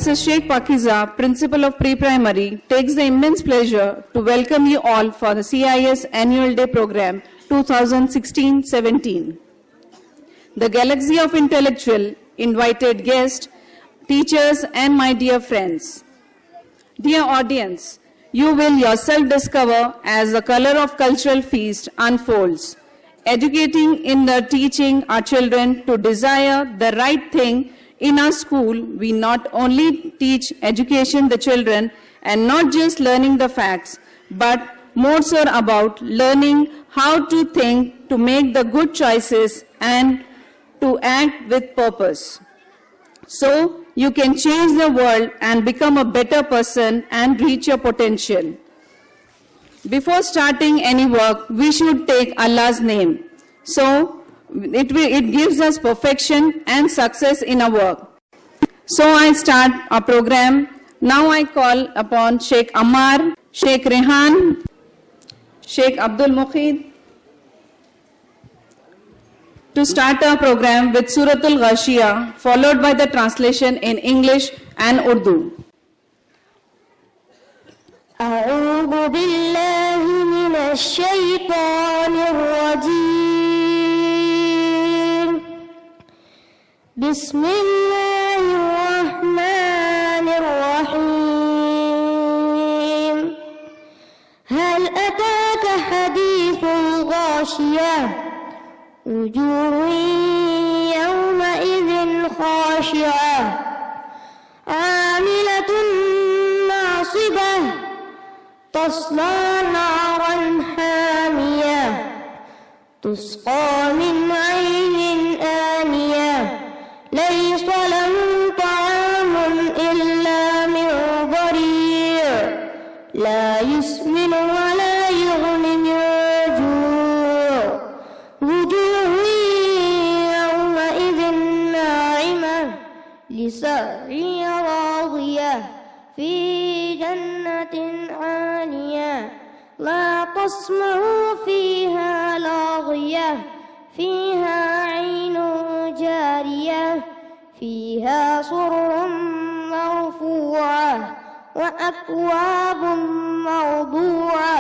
Mrs. Sheikh Pakiza, Principal of Pre-Primary, takes the immense pleasure to welcome you all for the CIS Annual Day Program 2016-17. The galaxy of intellectual, invited guests, teachers, and my dear friends. Dear audience, you will yourself discover as the color of cultural feast unfolds, educating in the teaching our children to desire the right thing. In our school, we not only teach education the children and not just learning the facts, but more so about learning how to think, to make the good choices and to act with purpose. So you can change the world and become a better person and reach your potential. Before starting any work, we should take Allah's name. So it gives us perfection and success in our work. So I start our program. Now I call upon Sheikh Ammar, Sheikh Rehan, Sheikh Abdul Muqid to start our program with Suratul Ghashiyah, followed by the translation in English and Urdu. أعوذ بالله من الشيطان الرجيم بسم الله الرحمن الرحيم هل أتاك حديث الغاشية وجوه يومئذ خاشعة عاملة ناصبة تصلى نارا حامية تسقى من عين آنية ليس لهم طعام إلا من ضريع لا يسمن ولا يغني من جوع وجوه يومئذ ناعمة لسعيها راضية في جنة عالية لا تسمع فيها لاغية فيها عين جارية فيها سرر مرفوعة وأكواب موضوعة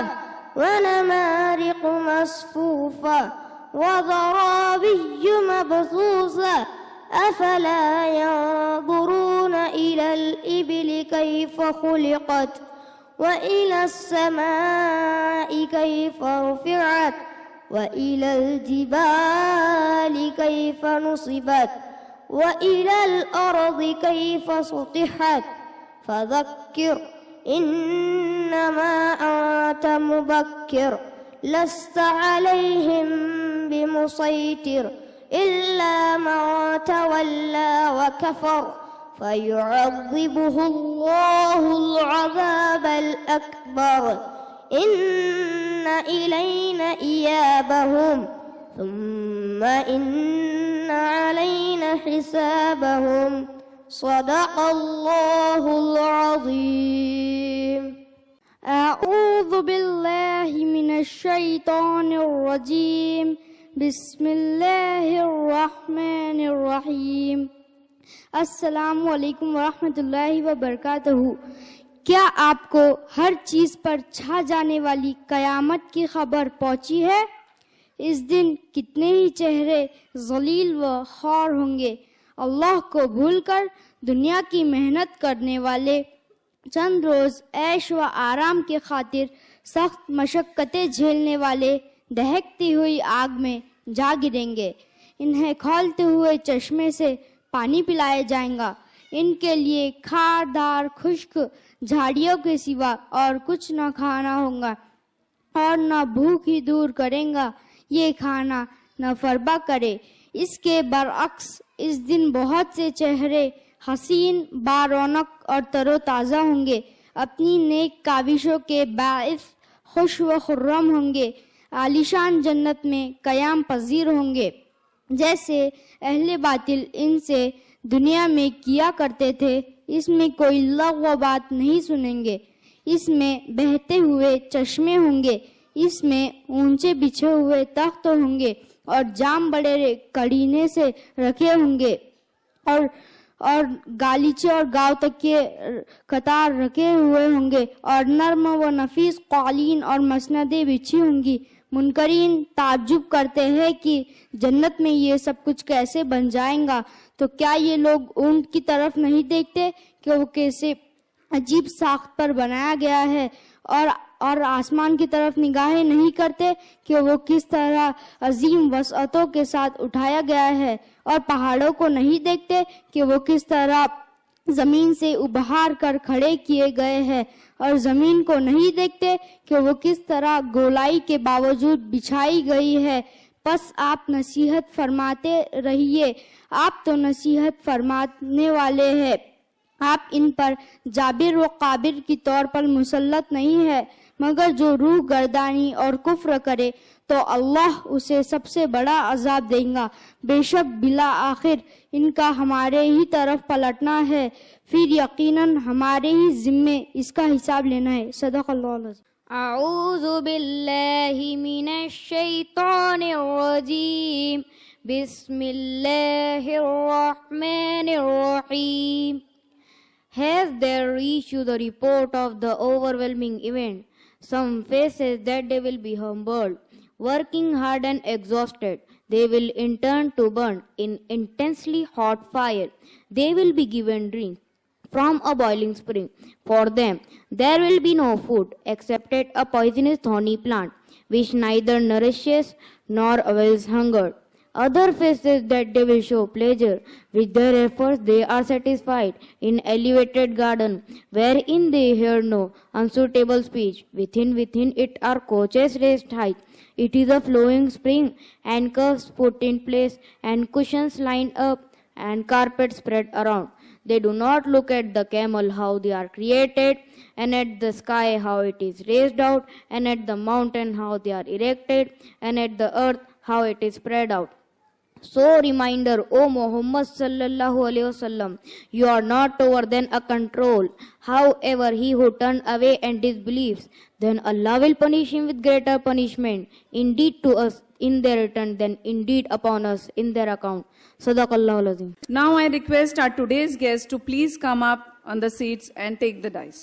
ونمارق مصفوفة وزرابي مبثوثة أفلا ينظرون إلى الإبل كيف خلقت وإلى السماء كيف رفعت وإلى الجبال كيف نصبت وإلى الأرض كيف سطحت فذكر إنما أنت مذكر لست عليهم بمسيطر إلا من تولى وكفر فيعذبه الله العذاب الأكبر إن إلينا إيابهم ثم إن علينا حسابهم صدق الله العظيم أعوذ بالله من الشيطان الرجيم بسم الله الرحمن الرحيم अस्सलामु अलैकुम वरहमतुल्लाहि वबरकातुहू। क्या आपको हर चीज़ पर छा जाने वाली कयामत की खबर पहुंची है? इस दिन कितने ही चेहरे ज़लील व ख़ार होंगे। अल्लाह को भूलकर दुनिया की मेहनत करने वाले चंद रोज़ ऐश व आराम के खातिर सख्त मशक्क़तें झेलने वाले दहकती हुई आग में जा गिरेंगे। इन्हें खौलते हुए चश्मे से पानी पिलाया जाएगा। इनके लिए खारदार खुश्क झाड़ियों के सिवा और कुछ न खाना होगा और न भूख ही दूर करेगा ये खाना न फरबा करे। इसके बरअक्स इस दिन बहुत से चेहरे हसीन बारौनक और तरोताज़ा होंगे, अपनी नेक काविशों के बाइस खुश व खुर्रम होंगे, आलिशान जन्नत में कयाम पजीर होंगे। जैसे अहले बातिल इनसे दुनिया में किया करते थे, इसमें कोई लग़्व बात नहीं सुनेंगे। इसमें बहते हुए चश्मे होंगे, इसमें ऊंचे बिछे हुए तख्त होंगे और जाम बड़े कड़ीने से रखे होंगे और गालीचे और गांव तक के कतार रखे हुए होंगे और नर्म व नफीस कालीन और मसनदें बिछी होंगी। मुनकरीन ताज्जुब करते हैं कि जन्नत में ये सब कुछ कैसे बन जाएगा, तो क्या ये लोग ऊंट की तरफ नहीं देखते कि वो कैसे अजीब साख्त पर बनाया गया है, और आसमान की तरफ निगाहें नहीं करते कि वो किस तरह अजीम वसअतों के साथ उठाया गया है, और पहाड़ों को नहीं देखते कि वो किस तरह जमीन से उभार कर खड़े किए गए हैं, और जमीन को नहीं देखते कि वो किस तरह गोलाई के बावजूद बिछाई गई है। बस आप नसीहत फरमाते रहिए, आप तो नसीहत फरमाने वाले हैं। आप इन पर जाबिर व काबिर की तौर पर मुसल्लत नहीं है, मगर जो रूह गर्दानी और कुफ्र करे तो अल्लाह उसे सबसे बड़ा अजाब देगा। बेशक बिला आखिर इनका हमारे ही तरफ पलटना है, फिर यकीनन हमारे ही जिम्मे इसका हिसाब लेना है। सदक़ल्लाहुल अज़ीम। अऊज़ु बिल्लाहि मिनश शैतानिर रजीम। बिस्मिल्लाहिर रहमानिर रहीम। Has there reached you the report of the overwhelming event? Some faces that they will be humbled, working hard and exhausted. They will in turn to burn in intensely hot fire. They will be given drink from a boiling spring. For them there will be no food except a poisonous thorny plant, which neither nourishes nor avails hunger. Other faces that they will show pleasure, with their efforts they are satisfied, in elevated garden, wherein they hear no unsuitable speech. Within it are coaches raised high. It is a flowing spring, and curves put in place, and cushions lined up, and carpets spread around. They do not look at the camel how they are created, and at the sky how it is raised out, and at the mountain how they are erected, and at the earth how it is spread out. So reminder, O Muhammad sallallahu alaihi wasallam, you are not over than a control. However, he who turns away and disbelieves, then Allah will punish him with greater punishment. Indeed to us in their return, then indeed upon us in their account. Sadaqallahul Azim. Now I request our today's guests to please come up on the seats and take the dice.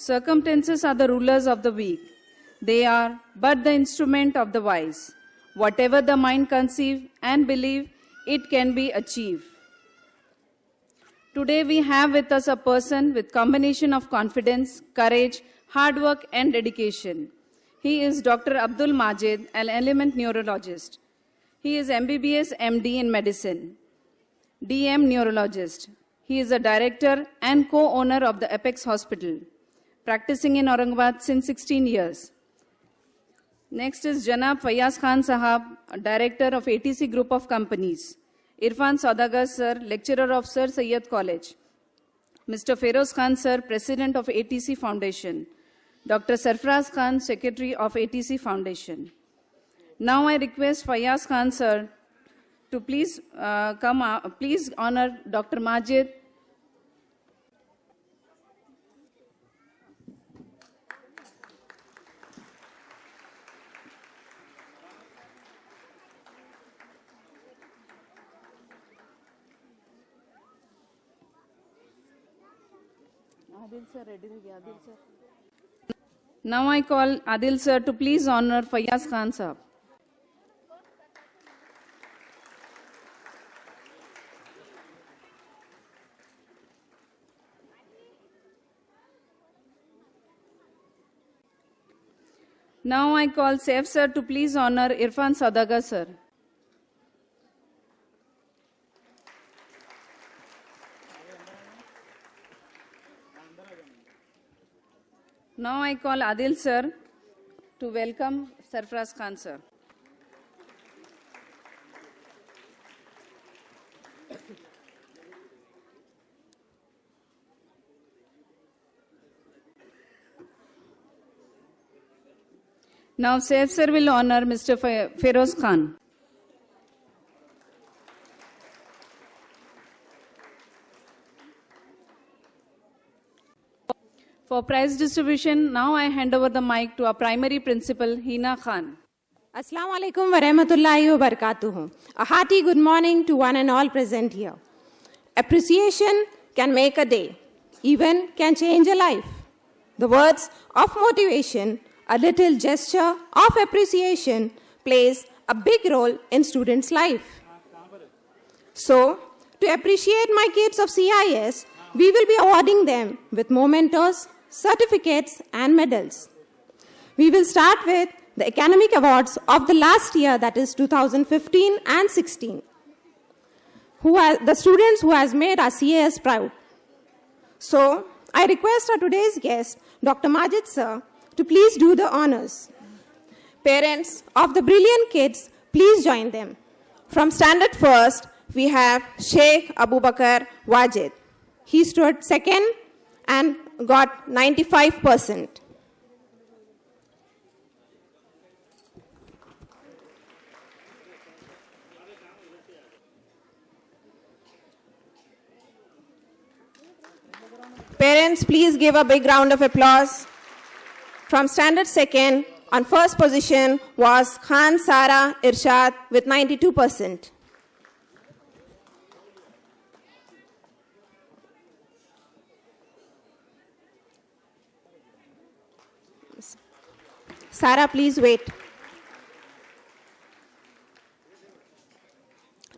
Circumstances are the rulers of the weak. They are but the instrument of the wise. Whatever the mind conceive and believe, it can be achieved. Today we have with us a person with combination of confidence, courage, hard work and dedication. He is Dr. Abdul Majid, an element neurologist. He is MBBS MD in medicine, DM neurologist. He is a director and co-owner of the Apex Hospital, practicing in Aurangabad since 16 years. Next is Janab Fayaz Khan Sahab, Director of ATC Group of Companies. Irfan Saudagar Sir, Lecturer of Sir Syed College. Mr. Feroz Khan Sir, President of ATC Foundation. Dr. Sarfraz Khan, Secretary of ATC Foundation. Now I request Fayaz Khan Sir to please please honor Dr. Majid. Now I call Adil sir to please honor Fayaz Khan sahab. Now I call Saif sir to please honor Irfan Saudagar sir. Now I call Adil sir to welcome Sarfraz Khan sir. Now, Saif sir will honor Mr. Feroz Khan. For prize distribution, now I hand over the mic to our primary principal, Hina Khan. Assalamu alaikum wa rahmatullahi wa barakatuhu. A hearty good morning to one and all present here. Appreciation can make a day, even can change a life. The words of motivation, a little gesture of appreciation plays a big role in students' life. So, to appreciate my kids of CIS, we will be awarding them with mementos, certificates and medals. We will start with the academic awards of the last year, that is 2015 and 16. The students who has made our CIS proud. So, I request our today's guest, Dr. Majid sir, to please do the honors. Parents of the brilliant kids, please join them. From standard first, we have Sheikh Abu Bakr Wajid. He stood second and got 95%. Parents, please give a big round of applause. From standard second, on first position was Khan Sara Irshad with 92%. Sara, please wait.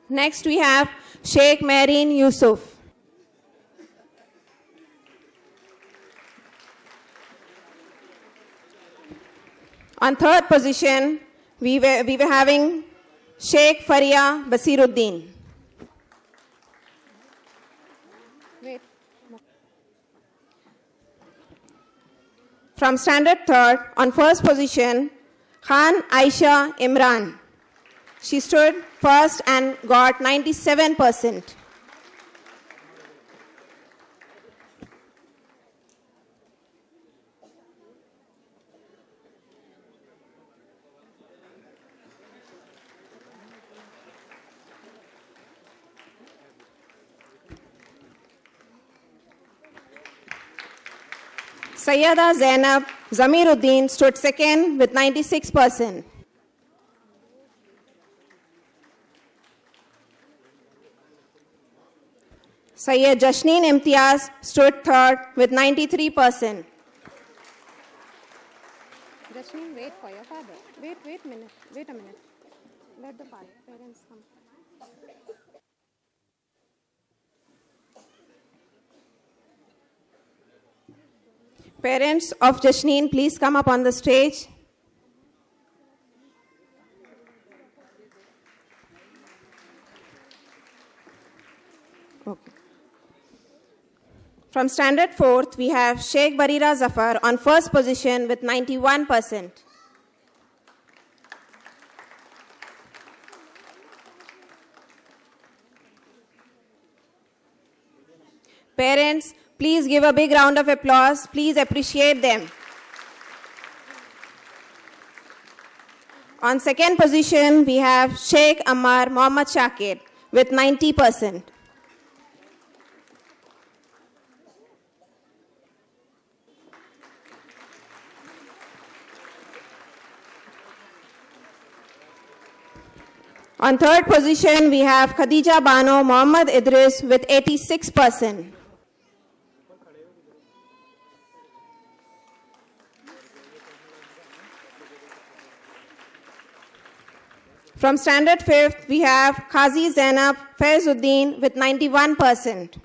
Next we have Sheikh Mareen Yusuf. On third position, we were having Sheikh Faria Basiruddin. Wait. From standard third, on first position, Khan Aisha Imran. She stood first and got 97%. Sayyada Zainab Zamiruddin stood second with 96%. Sayyed Jashneen Imtiaz stood third with 93%. Jashneen, wait for your father. Wait a minute. Let the parents come. Parents of Jashneen, please come up on the stage. Okay. From standard fourth, we have Sheikh Barira Zafar on first position with 91%. Parents, please give a big round of applause. Please appreciate them. On second position, we have Sheikh Ammar Mohammad Shakir with 90%. On third position, we have Khadija Bano Mohammad Idris with 86%. From standard fifth, we have Qazi Zainab Faizuddin with 91%.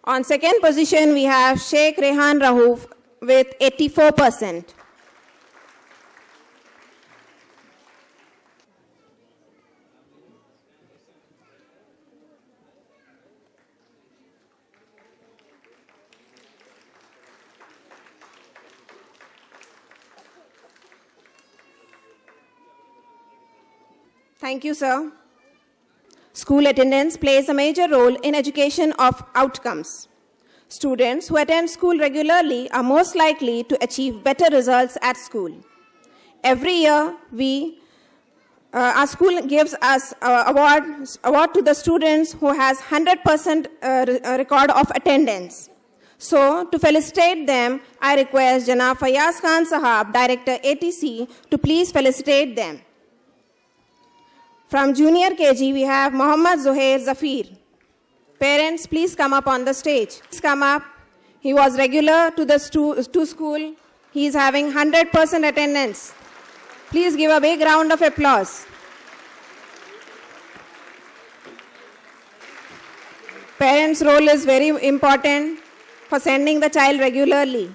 On second position, we have Sheikh Rehan Rahouf with 84%. Thank you, sir. School attendance plays a major role in education of outcomes. Students who attend school regularly are most likely to achieve better results at school. Every year, our school gives us award to the students who has 100% record of attendance. So, to felicitate them, I request Janab Fayaz Khan Sahab, Director ATC, to please felicitate them. From Junior KG, we have Mohammad Zuhair Zafir. Parents, please come up on the stage. Please come up. He was regular to school. He is having 100% attendance. Please give a big round of applause. Parents' role is very important for sending the child regularly.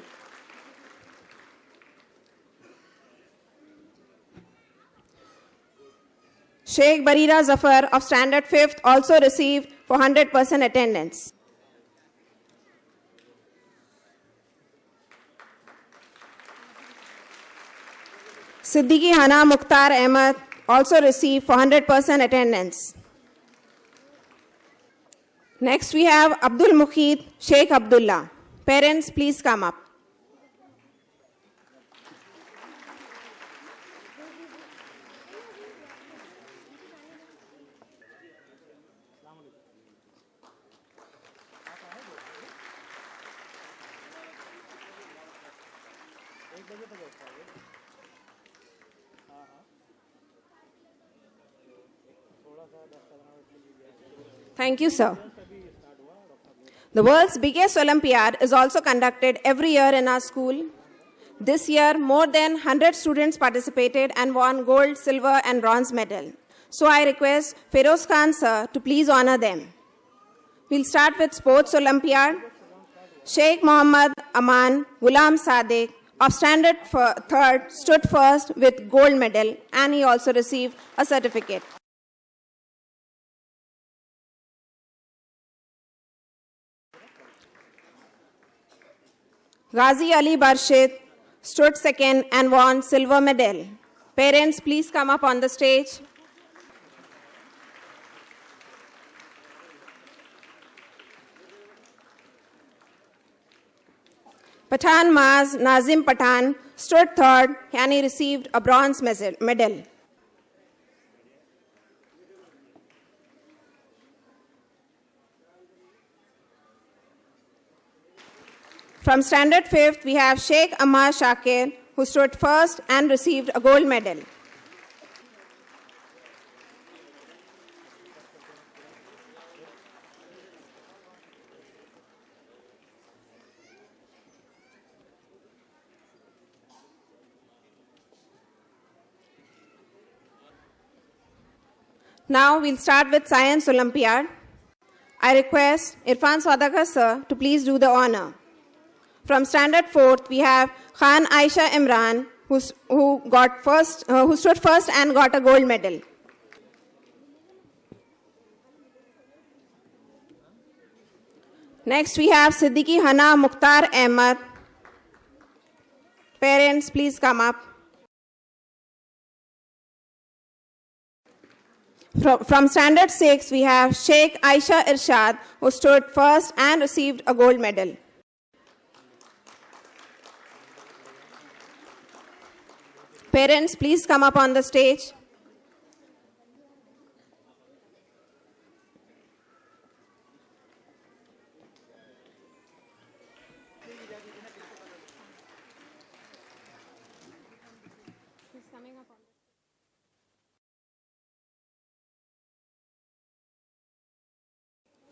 Sheikh Barira Zafar of Standard 5th also received for 100% attendance. Siddiqui Hana Mukhtar Ahmed also received for 100% attendance. Next we have Abdul Mukhid Sheikh Abdullah. Parents, please come up. Thank you, sir. The world's biggest Olympiad is also conducted every year in our school. This year, more than 100 students participated and won gold, silver, and bronze medal. So I request Feroz Khan sir to please honor them. We'll start with Sports Olympiad. Sheikh Muhammad Aman Ghulam Sadiq of Standard 3rd stood first with gold medal, and he also received a certificate. Ghazi Ali Barshid stood second and won silver medal. Parents, please come up on the stage. Pathan Maz Nazim Pathan stood third and he received a bronze medal. From Standard 5th, we have Sheikh Ammar Shakir, who stood first and received a gold medal. Now we'll start with Science Olympiad. I request Irfan Swadakar sir to please do the honor. From Standard 4th, we have Khan Aisha Imran, who stood first and got a gold medal. Next, we have Siddiqui Hana Mukhtar Ahmed. Parents, please come up. From Standard 6, we have Sheikh Aisha Irshad, who stood first and received a gold medal. Parents, please come up on the stage.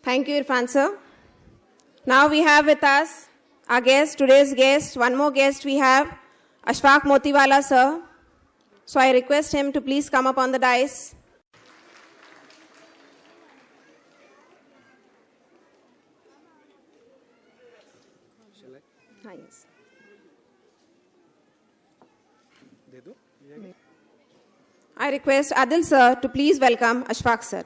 Thank you, Irfan sir. Now we have with us our guest, today's guest, one more guest we have, Ashfaq Motiwala sir. So I request him to please come up on the dais. Shall I? Yes. I request Adil sir to please welcome Ashfaq sir.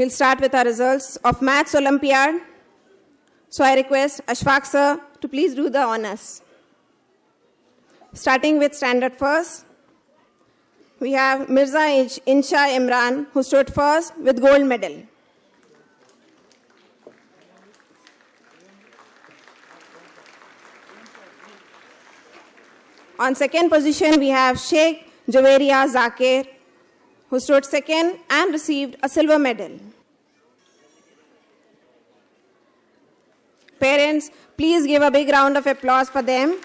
We'll start with our results of Maths Olympiad. So I request Ashfaq sir to please do the honors. Starting with standard first, we have Mirza Insha Imran, who stood first with gold medal. On second position, we have Sheikh Javeria Zakir, who stood second and received a silver medal. Parents, please give a big round of applause for them.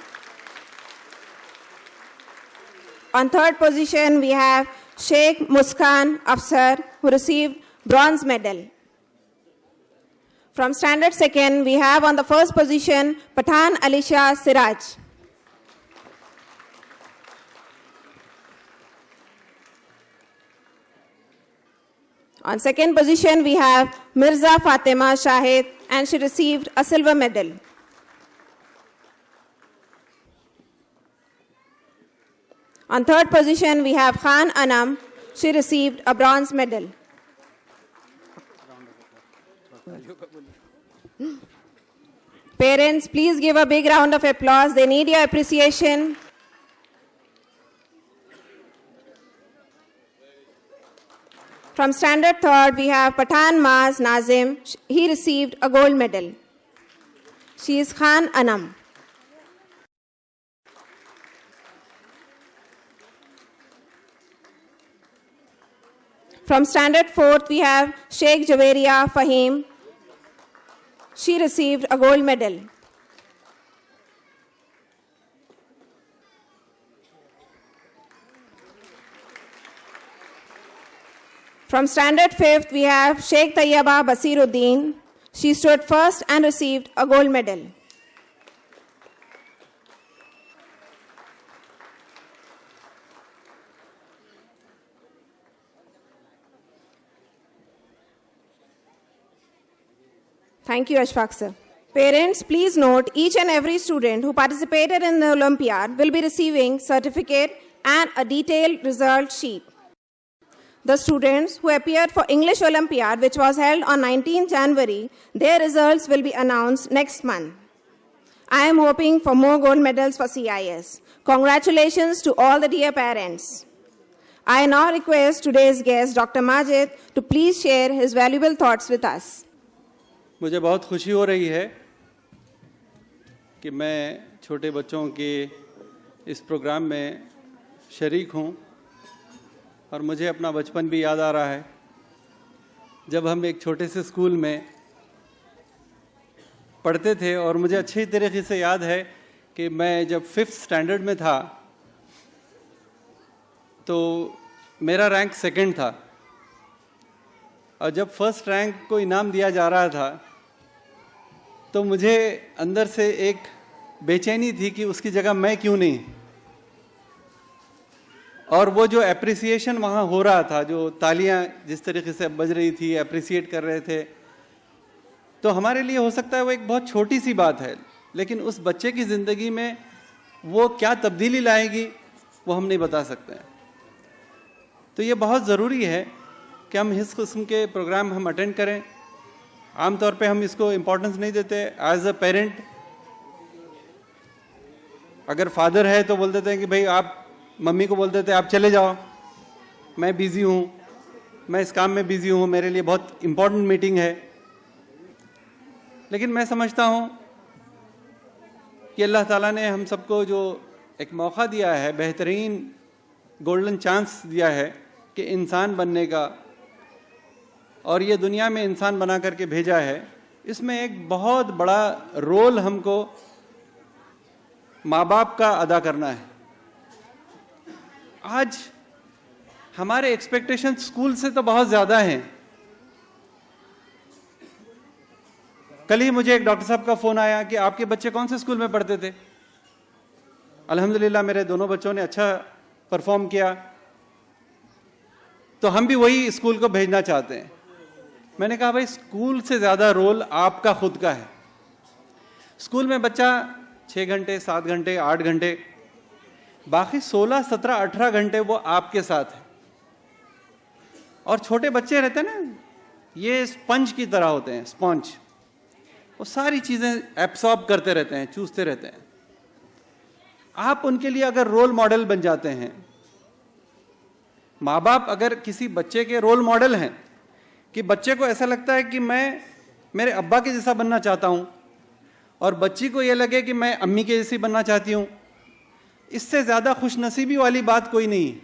On third position, we have Sheikh Muskan Afsar, who received bronze medal. From standard second, we have on the first position Pathan Alisha Siraj. On second position, we have Mirza Fatima Shahid, and she received a silver medal. On third position, we have Khan Anam. She received a bronze medal. Parents, please give a big round of applause. They need your appreciation. From standard third, we have Pathan Maz Nazim. He received a gold medal. She is Khan Anam. From standard fourth, we have Sheikh Javeria Fahim. She received a gold medal. From standard fifth, we have Sheikh Tayyaba Basiruddin. She stood first and received a gold medal. Thank you, Ashfaq sir. Parents, please note each and every student who participated in the Olympiad will be receiving certificate and a detailed result sheet. The students who appeared for English Olympiad, which was held on 19 January, their results will be announced next month. I am hoping for more gold medals for CIS. Congratulations to all the dear parents. I now request today's guest, Dr. Majid, to please share his valuable thoughts with us. मुझे बहुत खुशी हो रही है कि मैं छोटे बच्चों के इस प्रोग्राम में शरीक हूँ और मुझे अपना बचपन भी याद आ रहा है जब हम एक छोटे से स्कूल में पढ़ते थे। और मुझे अच्छी तरीके से याद है कि मैं जब 5th स्टैंडर्ड में था तो मेरा रैंक सेकंड था और जब फर्स्ट रैंक को इनाम दिया जा रहा था तो मुझे अंदर से एक बेचैनी थी कि उसकी जगह मैं क्यों नहीं। और वो जो एप्रिसिएशन वहाँ हो रहा था, जो तालियां जिस तरीके से बज रही थी, एप्रिसिएट कर रहे थे, तो हमारे लिए हो सकता है वो एक बहुत छोटी सी बात है, लेकिन उस बच्चे की ज़िंदगी में वो क्या तब्दीली लाएगी वो हम नहीं बता सकते। तो ये बहुत ज़रूरी है कि हम इस किस्म के प्रोग्राम हम अटेंड करें। आमतौर पे हम इसको इम्पोर्टेंस नहीं देते। एज अ पेरेंट, अगर फादर है तो बोल देते हैं कि भाई आप, मम्मी को बोल देते हैं आप चले जाओ, मैं बिज़ी हूँ, मैं इस काम में बिज़ी हूँ, मेरे लिए बहुत इम्पोर्टेंट मीटिंग है। लेकिन मैं समझता हूँ कि अल्लाह ताला ने हम सबको जो एक मौका दिया है, बेहतरीन गोल्डन चांस दिया है कि इंसान बनने का, और ये दुनिया में इंसान बना करके भेजा है, इसमें एक बहुत बड़ा रोल हमको माँ बाप का अदा करना है। आज हमारे एक्सपेक्टेशन स्कूल से तो बहुत ज़्यादा हैं। कल ही मुझे एक डॉक्टर साहब का फ़ोन आया कि आपके बच्चे कौन से स्कूल में पढ़ते थे। अल्हम्दुलिल्लाह मेरे दोनों बच्चों ने अच्छा परफॉर्म किया, तो हम भी वही स्कूल को भेजना चाहते हैं। मैंने कहा भाई स्कूल से ज़्यादा रोल आपका खुद का है। स्कूल में बच्चा 6 घंटे, 7 घंटे, 8 घंटे, बाकी 16, 17, 18 घंटे वो आपके साथ है। और छोटे बच्चे रहते हैं ना, ये स्पंज की तरह होते हैं, स्पंज। वो सारी चीज़ें एब्सॉर्ब करते रहते हैं, चूसते रहते हैं। आप उनके लिए अगर रोल मॉडल बन जाते हैं, माँ बाप अगर किसी बच्चे के रोल मॉडल हैं कि बच्चे को ऐसा लगता है कि मैं मेरे अब्बा के जैसा बनना चाहता हूँ और बच्ची को ये लगे कि मैं अम्मी के जैसी बनना चाहती हूँ, इससे ज़्यादा खुशनसीबी वाली बात कोई नहीं है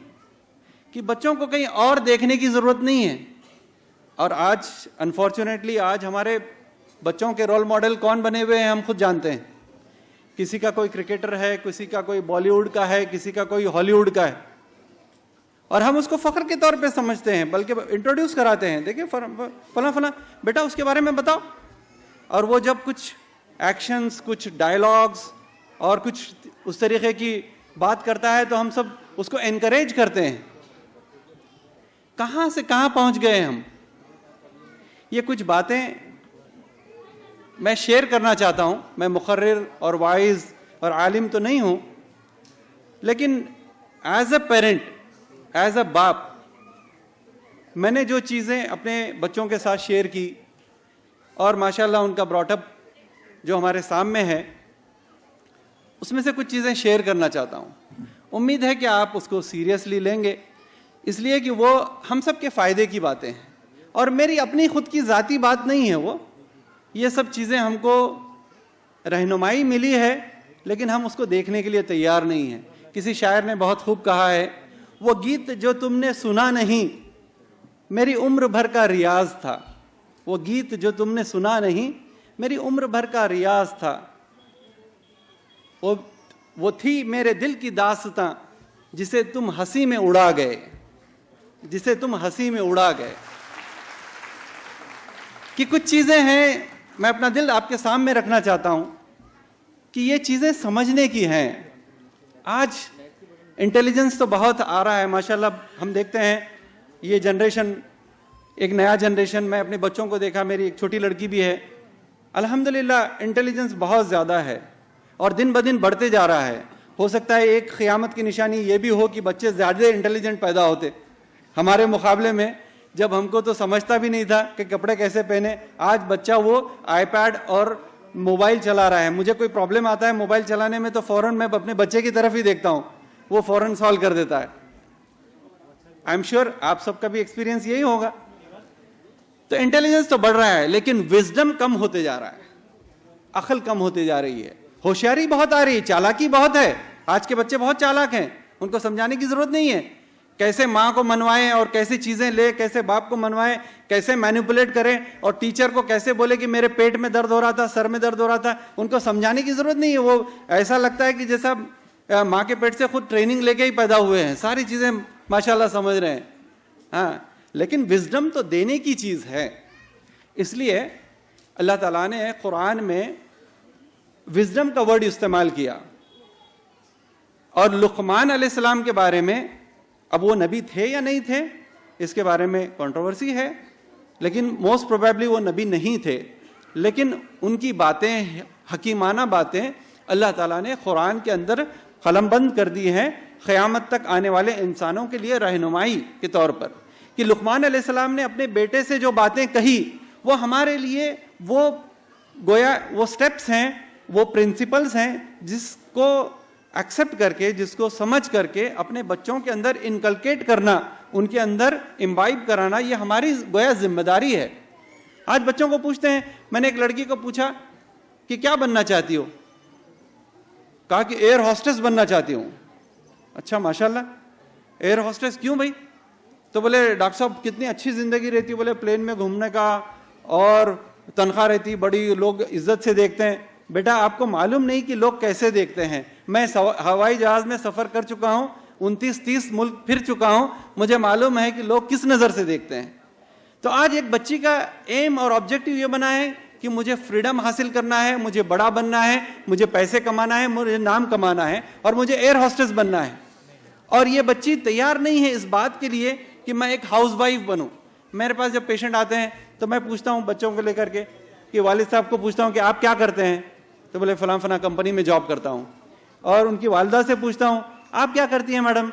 कि बच्चों को कहीं और देखने की ज़रूरत नहीं है। और आज अनफॉर्चुनेटली आज हमारे बच्चों के रोल मॉडल कौन बने हुए हैं हम खुद जानते हैं। किसी का कोई क्रिकेटर है, किसी का कोई बॉलीवुड का है, किसी का कोई हॉलीवुड का है, और हम उसको फख्र के तौर पे समझते हैं, बल्कि इंट्रोड्यूस कराते हैं, देखिए फला फला बेटा उसके बारे में बताओ। और वो जब कुछ एक्शंस, कुछ डायलॉग्स और कुछ उस तरीके की बात करता है तो हम सब उसको एनकरेज करते हैं। कहाँ से कहाँ पहुँच गए हम। ये कुछ बातें मैं शेयर करना चाहता हूँ। मैं मुखर्रिर और वाइज और आलिम तो नहीं हूँ, लेकिन as a parent, as a बाप, मैंने जो चीज़ें अपने बच्चों के साथ शेयर की और माशाल्लाह उनका ब्रॉटअप जो हमारे सामने है, उसमें से कुछ चीज़ें शेयर करना चाहता हूँ। उम्मीद है कि आप उसको सीरियसली लेंगे, इसलिए कि वो हम सब के फ़ायदे की बातें हैं और मेरी अपनी खुद की ज़ाती बात नहीं है। वो ये सब चीज़ें हमको रहनुमाई मिली है, लेकिन हम उसको देखने के लिए तैयार नहीं हैं। किसी शायर ने बहुत खूब कहा है, वो गीत जो तुमने सुना नहीं मेरी उम्र भर का रियाज था। वो गीत जो तुमने सुना नहीं मेरी उम्र भर का रियाज था। वो थी मेरे दिल की दास्तां जिसे तुम हंसी में उड़ा गए, जिसे तुम हंसी में उड़ा गए। कि कुछ चीज़ें हैं, मैं अपना दिल आपके सामने रखना चाहता हूं कि ये चीज़ें समझने की हैं। आज इंटेलिजेंस तो बहुत आ रहा है माशाल्लाह, हम देखते हैं ये जनरेशन, एक नया जनरेशन। मैं अपने बच्चों को देखा, मेरी एक छोटी लड़की भी है, अल्हम्दुलिल्लाह इंटेलिजेंस बहुत ज़्यादा है और दिन ब दिन बढ़ते जा रहा है। हो सकता है एक क़यामत की निशानी ये भी हो कि बच्चे ज़्यादा इंटेलिजेंट पैदा होते हमारे मुकाबले में। जब हमको तो समझता भी नहीं था कि कपड़े कैसे पहने, आज बच्चा वो आईपैड और मोबाइल चला रहा है। मुझे कोई प्रॉब्लम आता है मोबाइल चलाने में तो फ़ौरन मैं अपने बच्चे की तरफ ही देखता हूँ, वो फ़ौरन सॉल्व कर देता है। आई एम श्योर आप सबका भी एक्सपीरियंस यही होगा। तो इंटेलिजेंस तो बढ़ रहा है, लेकिन विजडम कम होते जा रहा है, अक्ल कम होते जा रही है, होशियारी बहुत आ रही है, चालाकी बहुत है। आज के बच्चे बहुत चालाक हैं, उनको समझाने की जरूरत नहीं है कैसे माँ को मनवाएं और कैसे चीज़ें ले, कैसे बाप को मनवाएं, कैसे मैनिपुलेट करें और टीचर को कैसे बोले कि मेरे पेट में दर्द हो रहा था, सर में दर्द हो रहा था। उनको समझाने की ज़रूरत नहीं है। वो ऐसा लगता है कि जैसा माँ के पेट से खुद ट्रेनिंग लेके ही पैदा हुए हैं, सारी चीज़ें माशाल्लाह समझ रहे हैं। हाँ, लेकिन विजडम तो देने की चीज़ है। इसलिए अल्लाह ताला ने कुरान में विजडम का वर्ड इस्तेमाल किया। और लुक़मान अलैहिस्सलाम के बारे में, अब वो नबी थे या नहीं थे इसके बारे में कंट्रोवर्सी है, लेकिन मोस्ट प्रोबेबली वो नबी नहीं थे। लेकिन उनकी बातें, हकीमाना बातें अल्लाह ताला ने कुरान के अंदर कलमबंद कर दी हैं क़यामत तक आने वाले इंसानों के लिए रहनुमाई के तौर पर। कि लुक़मान अलैहिस्सलाम ने अपने बेटे से जो बातें कही वो हमारे लिए वो गोया वो स्टेप्स हैं, वो प्रिंसिपल्स हैं जिसको एक्सेप्ट करके, जिसको समझ करके अपने बच्चों के अंदर इनकलकेट करना, उनके अंदर इम्बाइब कराना, ये हमारी गोया जिम्मेदारी है। आज बच्चों को पूछते हैं, मैंने एक लड़की को पूछा कि क्या बनना चाहती हो, कहा कि एयर होस्टेस बनना चाहती हूँ। अच्छा माशाल्लाह, एयर होस्टेस क्यों भाई? तो बोले डॉक्टर साहब कितनी अच्छी ज़िंदगी रहती, बोले प्लेन में घूमने का और तनख्वाह रहती, बड़ी लोग इज्जत से देखते हैं। बेटा आपको मालूम नहीं कि लोग कैसे देखते हैं। मैं हवाई जहाज़ में सफ़र कर चुका हूँ, 29-30 मुल्क फिर चुका हूँ, मुझे मालूम है कि लोग किस नज़र से देखते हैं। तो आज एक बच्ची का एम और ऑब्जेक्टिव ये बना है कि मुझे फ्रीडम हासिल करना है, मुझे बड़ा बनना है, मुझे पैसे कमाना है, मुझे नाम कमाना है और मुझे एयर होस्टेस बनना है। और ये बच्ची तैयार नहीं है इस बात के लिए कि मैं एक हाउसवाइफ बनूं। मेरे पास जब पेशेंट आते हैं तो मैं पूछता हूं बच्चों को लेकर के कि वालिद साहब को पूछता हूं कि आप क्या करते हैं, तो बोले फलां फलां कंपनी में जॉब करता हूं। और उनकी वालिदा से पूछता हूं आप क्या करती हैं मैडम,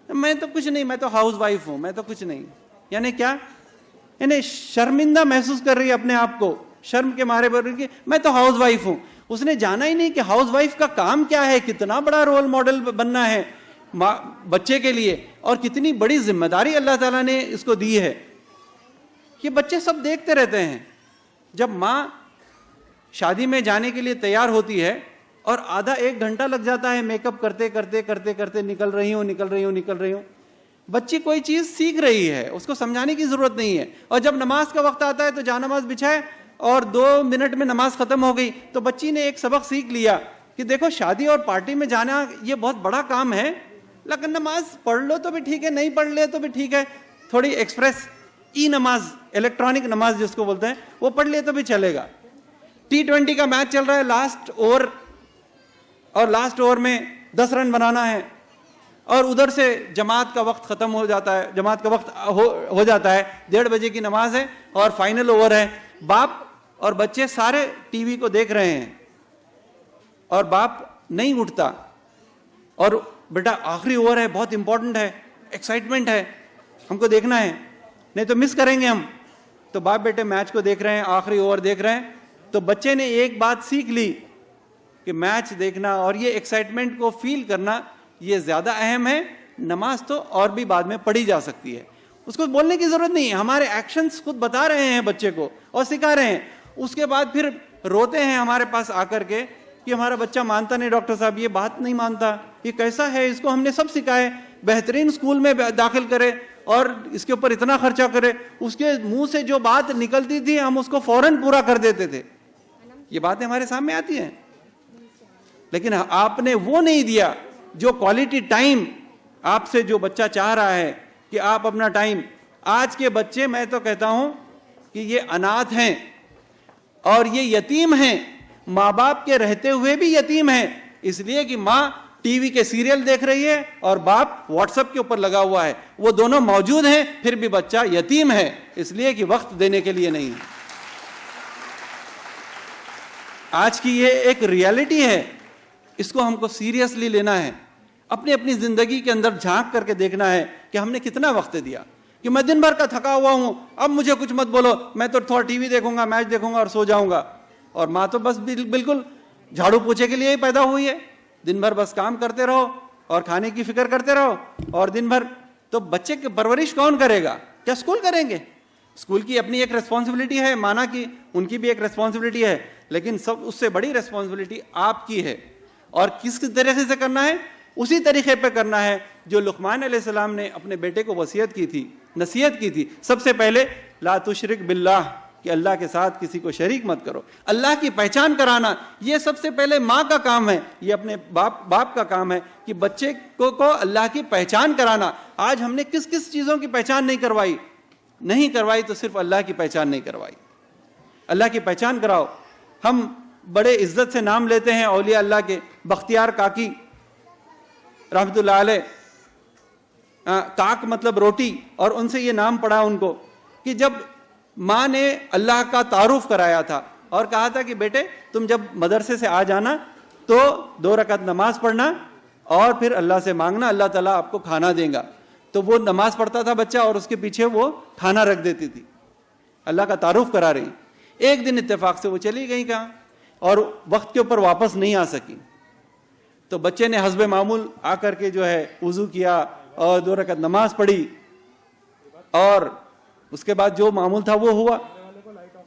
मैं तो कुछ नहीं, मैं तो हाउसवाइफ हूं, मैं तो कुछ नहीं। यानी क्या? यानी शर्मिंदा महसूस कर रही है अपने आप को, शर्म के मारे बोल रही कि मैं तो हाउस वाइफ हूं। उसने जाना ही नहीं कि हाउस वाइफ का काम क्या है, कितना बड़ा रोल मॉडल बनना है बच्चे के लिए, और कितनी बड़ी जिम्मेदारी अल्लाह ताला ने इसको दी है। ये बच्चे सब देखते रहते हैं। जब माँ शादी में जाने के लिए तैयार होती है और आधा 1 घंटा लग जाता है मेकअप करते करते करते करते, निकल रही हूँ, बच्ची कोई चीज सीख रही है, उसको समझाने की जरूरत नहीं है। और जब नमाज का वक्त आता है तो जानमाज बिछाए और 2 मिनट में नमाज खत्म हो गई, तो बच्ची ने एक सबक सीख लिया कि देखो शादी और पार्टी में जाना ये बहुत बड़ा काम है, लेकिन नमाज पढ़ लो तो भी ठीक है, नहीं पढ़ ले तो भी ठीक है, थोड़ी एक्सप्रेस नमाज, इलेक्ट्रॉनिक नमाज जिसको बोलते हैं, वो पढ़ ले तो भी चलेगा। T20 का मैच चल रहा है, लास्ट ओवर, और लास्ट ओवर में 10 रन बनाना है, और उधर से जमात का वक्त खत्म हो जाता है, जमात का वक्त हो जाता है, 1:30 बजे की नमाज है और फाइनल ओवर है। बाप और बच्चे सारे टीवी को देख रहे हैं और बाप नहीं उठता, और बेटा आखिरी ओवर है, बहुत इंपॉर्टेंट है, एक्साइटमेंट है, हमको देखना है, नहीं तो मिस करेंगे हम। तो बाप बेटे मैच को देख रहे हैं, आखिरी ओवर देख रहे हैं। तो बच्चे ने एक बात सीख ली कि मैच देखना और ये एक्साइटमेंट को फील करना ये ज्यादा अहम है, नमाज तो और भी बाद में पढ़ी जा सकती है। उसको बोलने की जरूरत नहीं है, हमारे एक्शंस खुद बता रहे हैं बच्चे को और सिखा रहे हैं। उसके बाद फिर रोते हैं हमारे पास आकर के कि हमारा बच्चा मानता नहीं, डॉक्टर साहब ये बात नहीं मानता, ये कैसा है, इसको हमने सब सिखाए, बेहतरीन स्कूल में दाखिल करे और इसके ऊपर इतना खर्चा करे, उसके मुंह से जो बात निकलती थी हम उसको फौरन पूरा कर देते थे। ये बातें हमारे सामने आती हैं, लेकिन आपने वो नहीं दिया जो क्वालिटी टाइम आपसे जो बच्चा चाह रहा है कि आप अपना टाइम। आज के बच्चे, मैं तो कहता हूं कि ये अनाथ हैं और ये यतीम हैं, माँ बाप के रहते हुए भी यतीम हैं, इसलिए कि माँ टीवी के सीरियल देख रही है और बाप व्हाट्सएप के ऊपर लगा हुआ है। वो दोनों मौजूद हैं, फिर भी बच्चा यतीम है, इसलिए कि वक्त देने के लिए नहीं है। आज की ये एक रियलिटी है, इसको हमको सीरियसली लेना है। अपनी अपनी जिंदगी के अंदर झांक करके देखना है कि हमने कितना वक्त दिया। कि मैं दिन भर का थका हुआ हूं, अब मुझे कुछ मत बोलो, मैं तो थोड़ा टीवी देखूंगा, मैच देखूंगा और सो जाऊंगा। और माँ तो बस बिल्कुल झाड़ू पोछे के लिए ही पैदा हुई है, दिन भर बस काम करते रहो और खाने की फिक्र करते रहो और दिन भर। तो बच्चे की परवरिश कौन करेगा? क्या स्कूल करेंगे? स्कूल की अपनी एक रेस्पॉन्सिबिलिटी है, माना कि उनकी भी एक रेस्पॉन्सिबिलिटी है, लेकिन सब उससे बड़ी रेस्पॉन्सिबिलिटी आपकी है। और किस तरीके से करना है? उसी तरीके पे करना है जो लुकमान अलैहिस्सलाम ने अपने बेटे को वसीयत की थी, नसीहत की थी। सबसे पहले ला तुशरिक बिल्लाह, कि अल्लाह के साथ किसी को शरीक मत करो। अल्लाह की पहचान कराना ये सबसे पहले माँ का काम है, ये अपने बाप का काम है कि बच्चे को अल्लाह की पहचान कराना। आज हमने किस किस चीज़ों की पहचान नहीं करवाई तो सिर्फ अल्लाह की पहचान नहीं करवाई। अल्लाह की पहचान कराओ। हम बड़े इज्जत से नाम लेते हैं औलिया अल्लाह के। बख्तियार काकी रहमतुल्लाह अलैह, काक मतलब रोटी, और उनसे ये नाम पड़ा उनको कि जब माँ ने अल्लाह का तारुफ कराया था और कहा था कि बेटे तुम जब मदरसे से आ जाना तो 2 रकात नमाज पढ़ना और फिर अल्लाह से मांगना, अल्लाह ताला आपको खाना देगा। तो वो नमाज पढ़ता था बच्चा और उसके पीछे वो खाना रख देती थी, अल्लाह का तारुफ करा रही। एक दिन इत्तेफाक से वो चली गई कहाँ और वक्त के ऊपर वापस नहीं आ सकी। तो बच्चे ने हस्बे मामूल आकर के जो है वुजू किया और 2 रकात नमाज पढ़ी और उसके बाद जो मामूल था वो हुआ।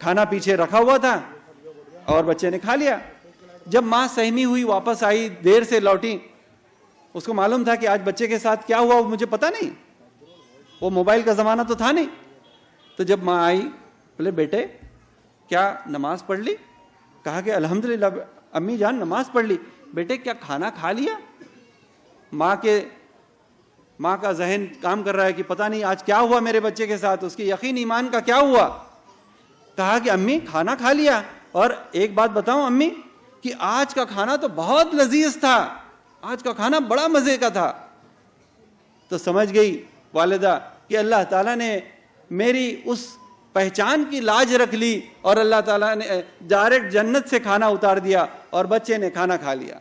खाना पीछे रखा हुआ था और बच्चे ने खा लिया। जब माँ सहमी हुई वापस आई, देर से लौटी, उसको मालूम था कि आज बच्चे के साथ क्या हुआ मुझे पता नहीं, वो मोबाइल का जमाना तो था नहीं। तो जब माँ आई, बोले बेटे क्या नमाज पढ़ ली? कहा कि अल्हम्दुलिल्लाह अम्मी जान नमाज पढ़ ली। बेटे क्या खाना खा लिया? माँ का जहन काम कर रहा है कि पता नहीं आज क्या हुआ मेरे बच्चे के साथ, उसके यकीन ईमान का क्या हुआ। कहा कि अम्मी खाना खा लिया, और एक बात बताऊं अम्मी कि आज का खाना तो बहुत लजीज था, आज का खाना बड़ा मजे का था। तो समझ गई वालिदा कि अल्लाह ताला ने मेरी उस पहचान की लाज रख ली और अल्लाह ताला ने डायरेक्ट जन्नत से खाना उतार दिया और बच्चे ने खाना खा लिया।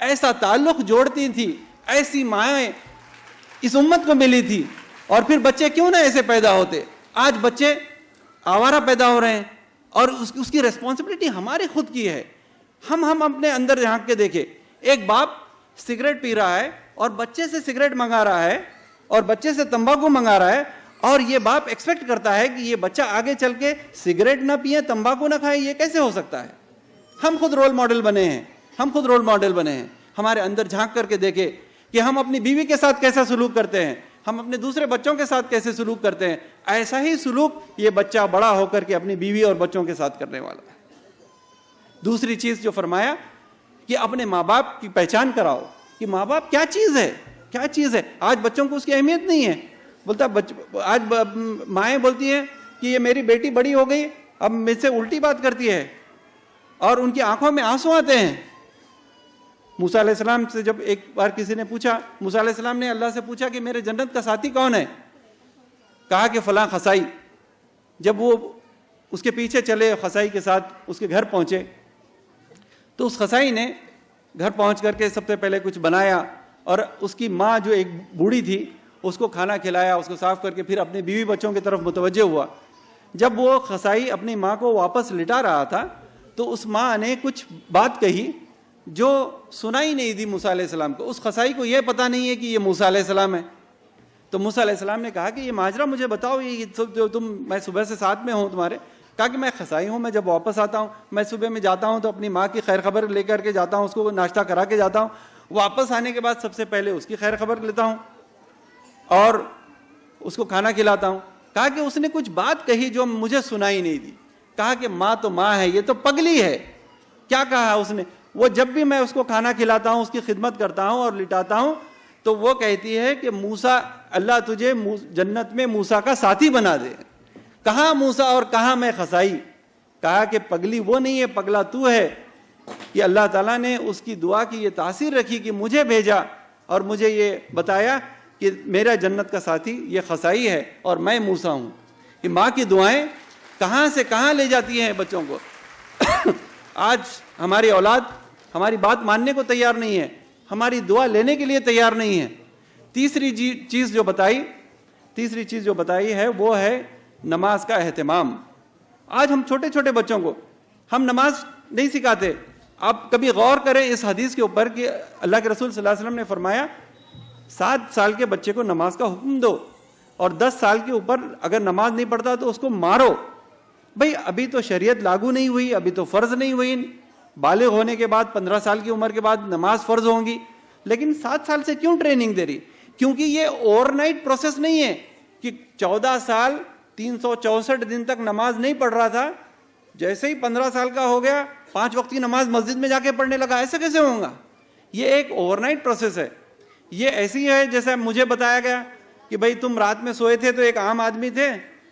ऐसा ताल्लुक जोड़ती थी, ऐसी माएँ इस उम्मत को मिली थी। और फिर बच्चे क्यों ना ऐसे पैदा होते। आज बच्चे आवारा पैदा हो रहे हैं और उसकी रिस्पॉन्सिबिलिटी हमारी खुद की है। हम अपने अंदर झांक के देखें, एक बाप सिगरेट पी रहा है और बच्चे से सिगरेट मंगा रहा है और बच्चे से तंबाकू मंगा रहा है, और ये बाप एक्सपेक्ट करता है कि ये बच्चा आगे चल के सिगरेट ना पिए, तंबाकू ना खाए। ये कैसे हो सकता है? हम खुद रोल मॉडल बने हैं। हमारे अंदर झांक करके देखें कि हम अपनी बीवी के साथ कैसा सलूक करते हैं, हम अपने दूसरे बच्चों के साथ कैसे सलूक करते हैं। ऐसा ही सलूक ये बच्चा बड़ा होकर के अपनी बीवी और बच्चों के साथ करने वाला है। दूसरी चीज जो फरमाया कि अपने माँ बाप की पहचान कराओ कि माँ बाप क्या चीज है। आज बच्चों को उसकी अहमियत नहीं है। बोलता आज माएँ बोलती हैं कि ये मेरी बेटी बड़ी हो गई, अब मुझसे उल्टी बात करती है, और उनकी आंखों में आंसू आते हैं। मूसा अलैहिस्सलाम से जब एक बार किसी ने पूछा, मूसा अलैहिस्सलाम ने अल्लाह से पूछा कि मेरे जन्नत का साथी कौन है? कहा कि फलां खसाई। जब वो उसके पीछे चले, खसाई के साथ उसके घर पहुंचे, तो उस खसाई ने घर पहुंच करके सबसे पहले कुछ बनाया और उसकी माँ जो एक बूढ़ी थी उसको खाना खिलाया, उसको साफ करके फिर अपने बीवी बच्चों की तरफ मुतवज्जे हुआ। जब वो खसाई अपनी माँ को वापस लिटा रहा था तो उस माँ ने कुछ बात कही जो सुनाई नहीं दी मूसा अलैहिस्सलाम को। उस खसाई को यह पता नहीं है कि ये मूसा अलैहिस्सलाम है। तो मूसा अलैहिस्सलाम ने कहा कि ये माजरा मुझे बताओ, ये जो मैं सुबह से साथ में हूँ तुम्हारे। कहा कि मैं खसाई हूँ, मैं जब वापस आता हूँ, मैं सुबह में जाता हूँ तो अपनी माँ की खैर खबर लेकर के जाता हूँ, उसको नाश्ता करा के जाता हूँ। वापस आने के बाद सबसे पहले उसकी खैर खबर लेता हूँ और उसको खाना खिलाता हूँ। कहा कि उसने कुछ बात कही जो मुझे सुनाई नहीं दी। कहा कि माँ तो माँ है, ये तो पगली है। क्या कहा उसने? वो जब भी मैं उसको खाना खिलाता हूँ, उसकी खिदमत करता हूँ और लिटाता हूँ, तो वो कहती है कि मूसा, अल्लाह तुझे जन्नत में मूसा का साथी बना दे। कहाँ मूसा और कहाँ मैं खसाई? कहा कि पगली वो नहीं है, पगला तू है। कि अल्लाह ताला ने उसकी दुआ की ये तासीर रखी कि मुझे भेजा और मुझे ये बताया कि मेरा जन्नत का साथी ये खसाई है और मैं मूसा हूँ। कि माँ की दुआएं कहाँ से कहाँ ले जाती हैं बच्चों को। आज हमारी औलाद हमारी बात मानने को तैयार नहीं है, हमारी दुआ लेने के लिए तैयार नहीं है। तीसरी चीज़ जो बताई है वो है नमाज का एहतिमाम। आज हम छोटे छोटे बच्चों को हम नमाज नहीं सिखाते। आप कभी गौर करें इस हदीस के ऊपर कि अल्लाह के रसूल सल्लल्लाहु अलैहि वसल्लम ने फरमाया 7 साल के बच्चे को नमाज का हुक्म दो और 10 साल के ऊपर अगर नमाज नहीं पढ़ता तो उसको मारो। भाई अभी तो शरीयत लागू नहीं हुई, अभी तो फर्ज नहीं हुई। बालिग होने के बाद 15 साल की उम्र के बाद नमाज फर्ज होंगी, लेकिन 7 साल से क्यों ट्रेनिंग दे रही? क्योंकि ये ओवरनाइट प्रोसेस नहीं है कि 14 साल 364 दिन तक नमाज नहीं पढ़ रहा था, जैसे ही 15 साल का हो गया 5 वक्त की नमाज मस्जिद में जाके पढ़ने लगा। ऐसा कैसे होगा? ये एक ओवरनाइट प्रोसेस है। ये ऐसी है जैसे मुझे बताया गया कि भाई तुम रात में सोए थे तो एक आम आदमी थे,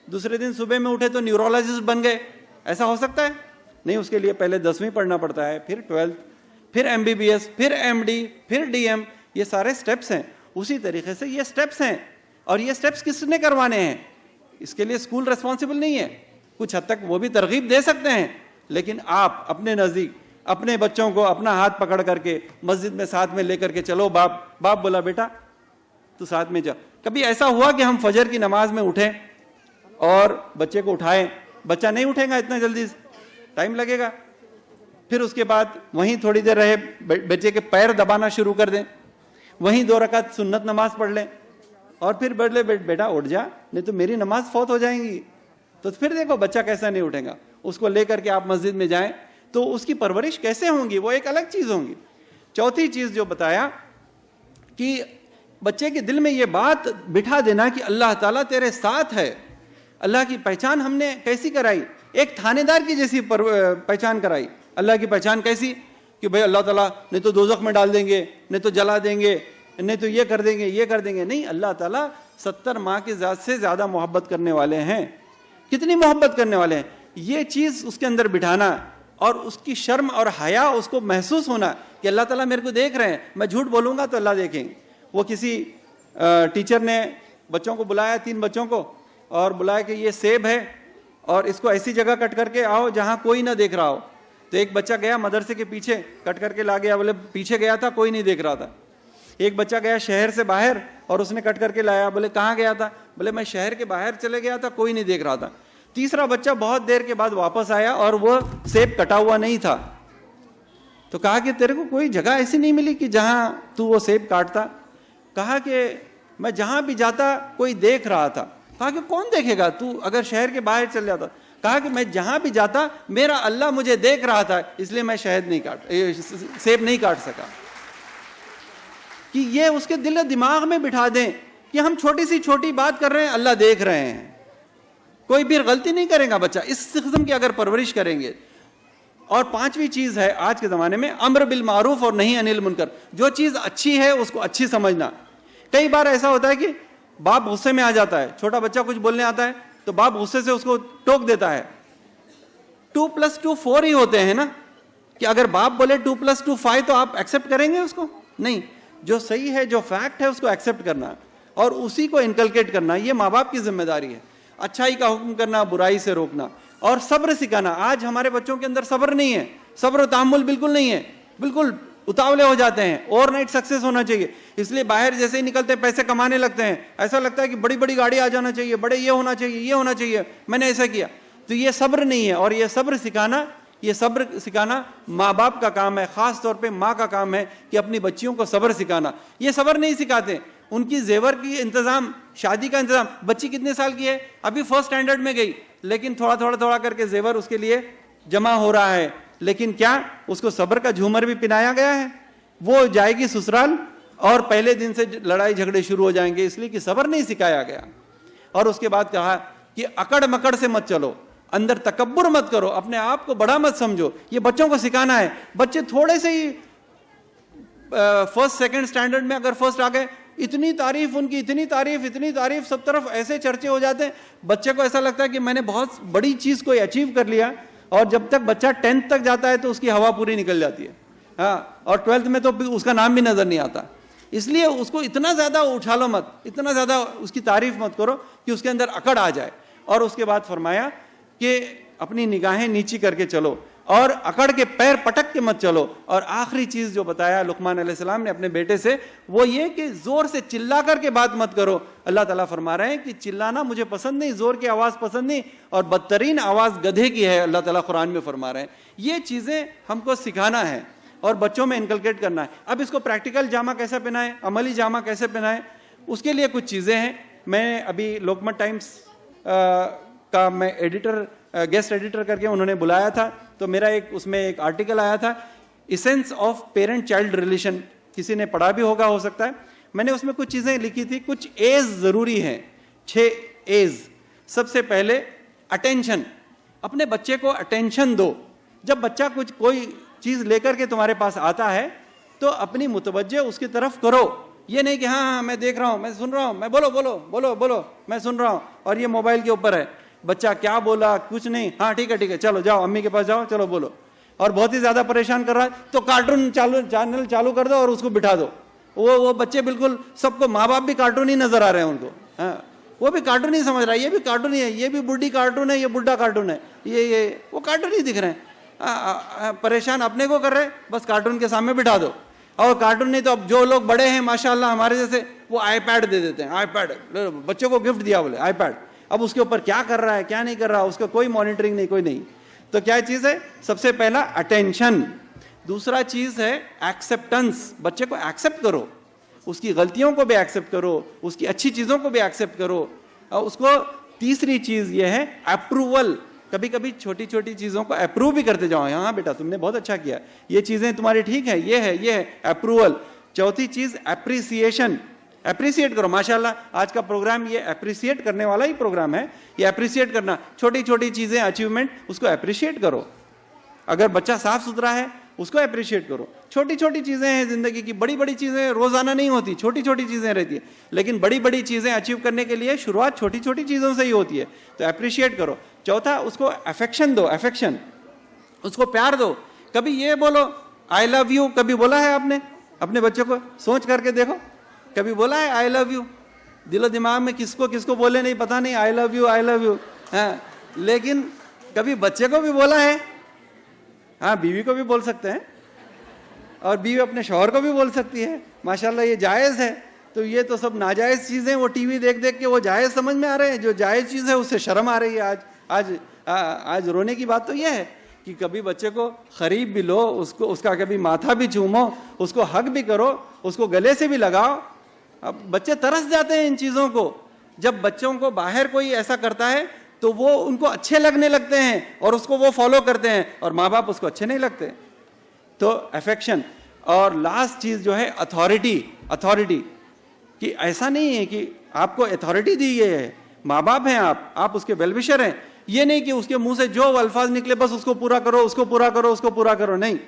दूसरे दिन सुबह में उठे तो न्यूरोलॉजिस्ट बन गए। ऐसा हो सकता है? नहीं, उसके लिए पहले 10वीं पढ़ना पड़ता है, फिर 12th, फिर MBBS, फिर MD, फिर DM। ये सारे स्टेप्स हैं। उसी तरीके से ये स्टेप्स हैं, और ये स्टेप्स किसने करवाने हैं? इसके लिए स्कूल रिस्पॉन्सिबल नहीं है। कुछ हद तक वो भी तरगीब दे सकते हैं, लेकिन आप अपने नज़दीक अपने बच्चों को अपना हाथ पकड़ करके मस्जिद में साथ में लेकर के चलो। बाप बोला बेटा तू साथ में जा। कभी ऐसा हुआ कि हम फजर की नमाज में उठें और बच्चे को उठाएं? बच्चा नहीं उठेगा इतना जल्दी, टाइम लगेगा। फिर उसके बाद वहीं थोड़ी देर रहे, बच्चे के पैर दबाना शुरू कर दें, वहीं 2 रकात सुन्नत नमाज पढ़ लें और फिर बोले बेटा उठ जा, नहीं तो मेरी नमाज फौत हो जाएंगी। तो फिर देखो बच्चा कैसा नहीं उठेगा। उसको लेकर के आप मस्जिद में जाएं तो उसकी परवरिश कैसे होंगी, वो एक अलग चीज होंगी। चौथी चीज जो बताया कि बच्चे के दिल में ये बात बिठा देना कि अल्लाह ताला तेरे साथ है। अल्लाह की पहचान हमने कैसी कराई? एक थानेदार की जैसी पहचान कराई। अल्लाह की पहचान कैसी? कि भाई अल्लाह ताला नहीं तो दोज़ख में डाल देंगे, नहीं तो जला देंगे, नहीं तो ये कर देंगे। नहीं, अल्लाह ताला 70 माँ की ज़ात से ज़्यादा मोहब्बत करने वाले हैं। कितनी मोहब्बत करने वाले हैं, ये चीज़ उसके अंदर बिठाना, और उसकी शर्म और हया उसको महसूस होना कि अल्लाह ताला मेरे को देख रहे हैं, मैं झूठ बोलूँगा तो अल्लाह देखेंगे। वो किसी टीचर ने बच्चों को बुलाया, 3 बच्चों को, और बुलाया कि ये सेब है और इसको ऐसी जगह कट करके आओ जहाँ कोई ना देख रहा हो। तो एक बच्चा गया मदरसे के पीछे, कट करके ला गया। बोले पीछे गया था, कोई नहीं देख रहा था। एक बच्चा गया शहर से बाहर और उसने कट करके लाया। बोले कहाँ गया था? बोले मैं शहर के बाहर चले गया था, कोई नहीं देख रहा था। तीसरा बच्चा बहुत देर के बाद वापस आया और वो सेब कटा हुआ नहीं था। तो कहा कि तेरे को कोई जगह ऐसी नहीं मिली कि जहां तू वो सेब काटता? कहा कि मैं जहां भी जाता कोई देख रहा था। कहा कि कौन देखेगा, तू अगर शहर के बाहर चल जाता? कहा कि मैं जहां भी जाता मेरा अल्लाह मुझे देख रहा था, इसलिए मैं सेब नहीं काट सका। कि ये उसके दिल दिमाग में बिठा दें कि हम छोटी सी छोटी बात कर रहे हैं, अल्लाह देख रहे हैं, कोई भी गलती नहीं करेगा बच्चा। इस किस्म की अगर परवरिश करेंगे। और पांचवी चीज है आज के जमाने में अम्र बिल मारूफ और नहीं अनिल मुनकर। जो चीज अच्छी है उसको अच्छी समझना। कई बार ऐसा होता है कि बाप गुस्से में आ जाता है, छोटा बच्चा कुछ बोलने आता है तो बाप गुस्से से उसको टोक देता है। 2 + 2 4 ही होते हैं ना, कि अगर बाप बोले 2 + 2 5 तो आप एक्सेप्ट करेंगे उसको? नहीं। जो सही है, जो फैक्ट है, उसको एक्सेप्ट करना और उसी को इनकलकेट करना, ये माँ बाप की जिम्मेदारी है। अच्छाई का हुक्म करना, बुराई से रोकना और सब्र सिखाना। आज हमारे बच्चों के अंदर सब्र नहीं है, सब्र तहम्मुल बिल्कुल नहीं है, बिल्कुल उतावले हो जाते हैं। ओवरनाइट सक्सेस होना चाहिए, इसलिए बाहर जैसे ही निकलते हैं पैसे कमाने लगते हैं। ऐसा लगता है कि बड़ी बड़ी गाड़ी आ जाना चाहिए, बड़े ये होना चाहिए, ये होना चाहिए, मैंने ऐसा किया। तो ये सब्र नहीं है। और ये सब्र सिखाना माँ बाप का काम है, खास तौर पे माँ का काम है कि अपनी बच्चियों को सब्र सिखाना। ये सब्र नहीं सिखाते, उनकी जेवर की इंतजाम, शादी का इंतजाम। बच्ची कितने साल की है? अभी 1st स्टैंडर्ड में गई, लेकिन थोड़ा करके जेवर उसके लिए जमा हो रहा है। लेकिन क्या उसको सब्र का झूमर भी पिनाया गया है? वो जाएगी ससुराल और पहले दिन से लड़ाई झगड़े शुरू हो जाएंगे, इसलिए कि सब्र नहीं सिखाया गया। और उसके बाद कहा कि अकड़ मकड़ से मत चलो, अंदर तकब्बुर मत करो, अपने आप को बड़ा मत समझो। ये बच्चों को सिखाना है। बच्चे थोड़े से ही 1st 2nd स्टैंडर्ड में अगर 1st आ गए, इतनी तारीफ उनकी, इतनी तारीफ, सब तरफ ऐसे चर्चे हो जाते हैं। बच्चे को ऐसा लगता है कि मैंने बहुत बड़ी चीज को अचीव कर लिया। और जब तक बच्चा 10th तक जाता है तो उसकी हवा पूरी निकल जाती है। हाँ, और 12th में तो उसका नाम भी नजर नहीं आता। इसलिए उसको इतना ज्यादा उछालो मत, इतना ज्यादा उसकी तारीफ मत करो कि उसके अंदर अकड़ आ जाए। और उसके बाद फरमाया कि अपनी निगाहें नीची करके चलो और अकड़ के पैर पटक के मत चलो। और आखिरी चीज जो बताया लुकमान अलैहिस्सलाम ने अपने बेटे से, वो ये कि जोर से चिल्ला करके बात मत करो। अल्लाह ताला फरमा रहे हैं कि चिल्लाना मुझे पसंद नहीं, जोर की आवाज पसंद नहीं, और बदतरीन आवाज गधे की है, अल्लाह ताला कुरान में फरमा रहे हैं। ये चीजें हमको सिखाना है और बच्चों में इनकलकेट करना है। अब इसको प्रैक्टिकल जामा कैसे पहनाएं, अमली जामा कैसे पहनाएं, उसके लिए कुछ चीजें हैं। मैं अभी लोकमत टाइम्स का मैं गेस्ट एडिटर करके उन्होंने बुलाया था, तो मेरा उसमें एक आर्टिकल आया था, essence of parent child relation. किसी ने पढ़ा भी होगा, हो सकता है। मैंने उसमें कुछ चीजें लिखी थी, कुछ एज जरूरी हैं, 6 एज। सबसे पहले अटेंशन, अपने बच्चे को अटेंशन दो। जब बच्चा कोई चीज लेकर के तुम्हारे पास आता है तो अपनी मुतवज्जह उसकी तरफ करो। ये नहीं कि हाँ मैं देख रहा हूं, मैं सुन रहा हूं, मैं बोलो मैं सुन रहा हूं और ये मोबाइल के ऊपर है। बच्चा क्या बोला, कुछ नहीं, हाँ ठीक है चलो जाओ अम्मी के पास जाओ, चलो बोलो। और बहुत ही ज्यादा परेशान कर रहा है तो कार्टून चैनल चालू कर दो और उसको बिठा दो। वो बच्चे बिल्कुल, सबको माँ बाप भी कार्टून ही नजर आ रहे हैं उनको। हाँ, वो भी कार्टून ही समझ रहा है, ये भी कार्टून ही है, ये भी बुढ़ी कार्टून है, ये बुढ़ा कार्टून है, ये वो कार्टून ही दिख रहे हैं। परेशान अपने को कर रहे हैं, बस कार्टून के सामने बिठा दो। और कार्टून नहीं तो अब जो लोग बड़े हैं माशाल्लाह हमारे जैसे, वो आईपैड दे देते हैं। आईपैड बच्चों को गिफ्ट दिया, बोले आईपैड। अब उसके ऊपर क्या कर रहा है क्या नहीं कर रहा, उसका कोई मॉनिटरिंग नहीं, कोई नहीं। तो क्या चीज है? सबसे पहला अटेंशन। दूसरा चीज है एक्सेप्टेंस, बच्चे को एक्सेप्ट करो, उसकी गलतियों को भी एक्सेप्ट करो, उसकी अच्छी चीजों को भी एक्सेप्ट करो। और उसको तीसरी चीज ये है अप्रूवल। कभी कभी छोटी छोटी चीजों को अप्रूव भी करते जाओ, हाँ बेटा तुमने बहुत अच्छा किया, ये चीजें तुम्हारी ठीक है, ये है अप्रूवल। चौथी चीज एप्रिसिएशन, एप्रिसिएट करो। माशाल्लाह आज का प्रोग्राम ये एप्रिसिएट करने वाला ही प्रोग्राम है। ये एप्रिसिएट करना, छोटी छोटी चीजें, अचीवमेंट, उसको एप्रिसिएट करो। अगर बच्चा साफ सुथरा है उसको एप्रिशिएट करो। छोटी छोटी चीजें हैं जिंदगी की, बड़ी बड़ी चीजें रोजाना नहीं होती, छोटी छोटी चीजें रहती है। लेकिन बड़ी बड़ी चीजें अचीव करने के लिए शुरुआत छोटी छोटी चीजों से ही होती है, तो एप्रिशिएट करो। चौथा, उसको अफेक्शन दो, अफेक्शन, उसको प्यार दो। कभी ये बोलो आई लव यू, कभी बोला है आपने अपने बच्चों को? सोच करके देखो, कभी बोला है आई लव यू? दिलो दिमाग में किसको किसको बोले नहीं पता नहीं, I love you I love you. हाँ, लेकिन कभी बच्चे को भी बोला है? हाँ, बीवी को भी बोल सकते हैं और बीवी अपने शौहर को भी बोल सकती है। माशाल्लाह ये जायज़ है। तो ये तो सब नाजायज़ चीज़ें वो टीवी देख देख के वो जायज़ समझ में आ रहे हैं। जो जायज़ चीज़ है उससे शर्म आ रही है आज। आज रोने की बात तो यह है कि कभी बच्चे को खरीद भी लो, उसको उसका कभी माथा भी चूमो, उसको हग भी करो, उसको गले से भी लगाओ। अब बच्चे तरस जाते हैं इन चीज़ों को। जब बच्चों को बाहर कोई ऐसा करता है तो वो उनको अच्छे लगने लगते हैं और उसको वो फॉलो करते हैं, और माँ बाप उसको अच्छे नहीं लगते। तो अफेक्शन। और लास्ट चीज़ जो है अथॉरिटी, कि ऐसा नहीं है कि आपको अथॉरिटी दी गई है, माँ बाप हैं आप उसके वेलविशर हैं, ये नहीं कि उसके मुंह से जो अल्फाज निकले बस उसको पूरा करो, उसको पूरा करो, उसको पूरा करो। नहीं,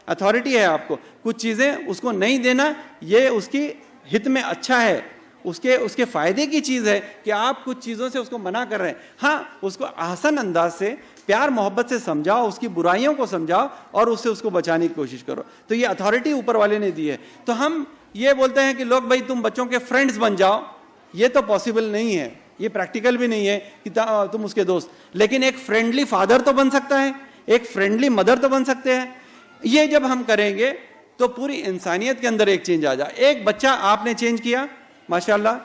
अथॉरिटी है आपको। कुछ चीज़ें उसको नहीं देना, ये उसकी हित में अच्छा है, उसके फायदे की चीज़ है कि आप कुछ चीज़ों से उसको मना कर रहे हैं। हाँ, उसको आसान अंदाज से प्यार मोहब्बत से समझाओ, उसकी बुराइयों को समझाओ और उससे उसको बचाने की कोशिश करो। तो ये अथॉरिटी ऊपर वाले ने दी है। तो हम ये बोलते हैं कि लोग भाई तुम बच्चों के फ्रेंड्स बन जाओ, ये तो पॉसिबल नहीं है, ये प्रैक्टिकल भी नहीं है कि तुम उसके दोस्त। लेकिन एक फ्रेंडली फादर तो बन सकता है, एक फ्रेंडली मदर तो बन सकते हैं। ये जब हम करेंगे तो पूरी इंसानियत के अंदर एक चेंज आ जाए। एक बच्चा आपने चेंज किया, माशाल्लाह,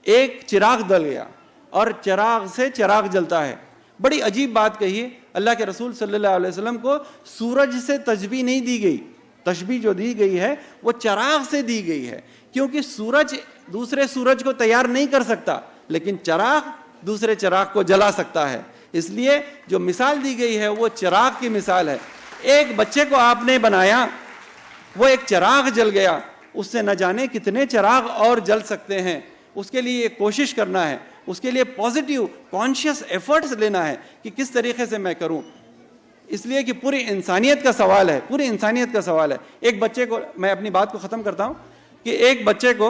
एक चिराग जल गया और चिराग से चिराग जलता है। बड़ी अजीब बात कही है। अल्लाह के रसूल सल्लल्लाहु अलैहि वसल्लम को सूरज से तशबीह नहीं दी गई, तशबीह जो दी गई है वो चिराग से दी गई है, क्योंकि सूरज दूसरे सूरज को तैयार नहीं कर सकता, लेकिन चिराग दूसरे चिराग को जला सकता है। इसलिए जो मिसाल दी गई है वो चिराग की मिसाल है। एक बच्चे को आपने बनाया, वो एक चिराग जल गया, उससे न जाने कितने चिराग और जल सकते हैं। उसके लिए कोशिश करना है, उसके लिए पॉजिटिव कॉन्शियस एफर्ट्स लेना है कि किस तरीके से मैं करूं। इसलिए कि पूरी इंसानियत का सवाल है, पूरी इंसानियत का सवाल है। एक बच्चे को, मैं अपनी बात को ख़त्म करता हूं, कि एक बच्चे को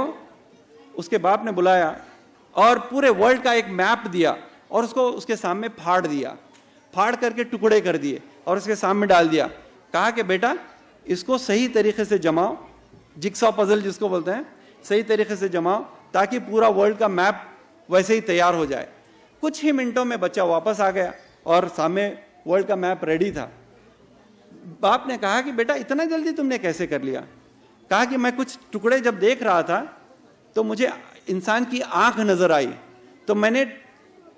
उसके बाप ने बुलाया और पूरे वर्ल्ड का एक मैप दिया और उसको उसके सामने फाड़ दिया, फाड़ करके टुकड़े कर दिए और उसके सामने डाल दिया। कहा कि बेटा इसको सही तरीके से जमाओ, जिक्सॉ पजल जिसको बोलते हैं, सही तरीके से जमाओ ताकि पूरा वर्ल्ड का मैप वैसे ही तैयार हो जाए। कुछ ही मिनटों में बच्चा वापस आ गया और सामने वर्ल्ड का मैप रेडी था। बाप ने कहा कि बेटा इतना जल्दी तुमने कैसे कर लिया? कहा कि मैं कुछ टुकड़े जब देख रहा था तो मुझे इंसान की आंख नजर आई, तो मैंने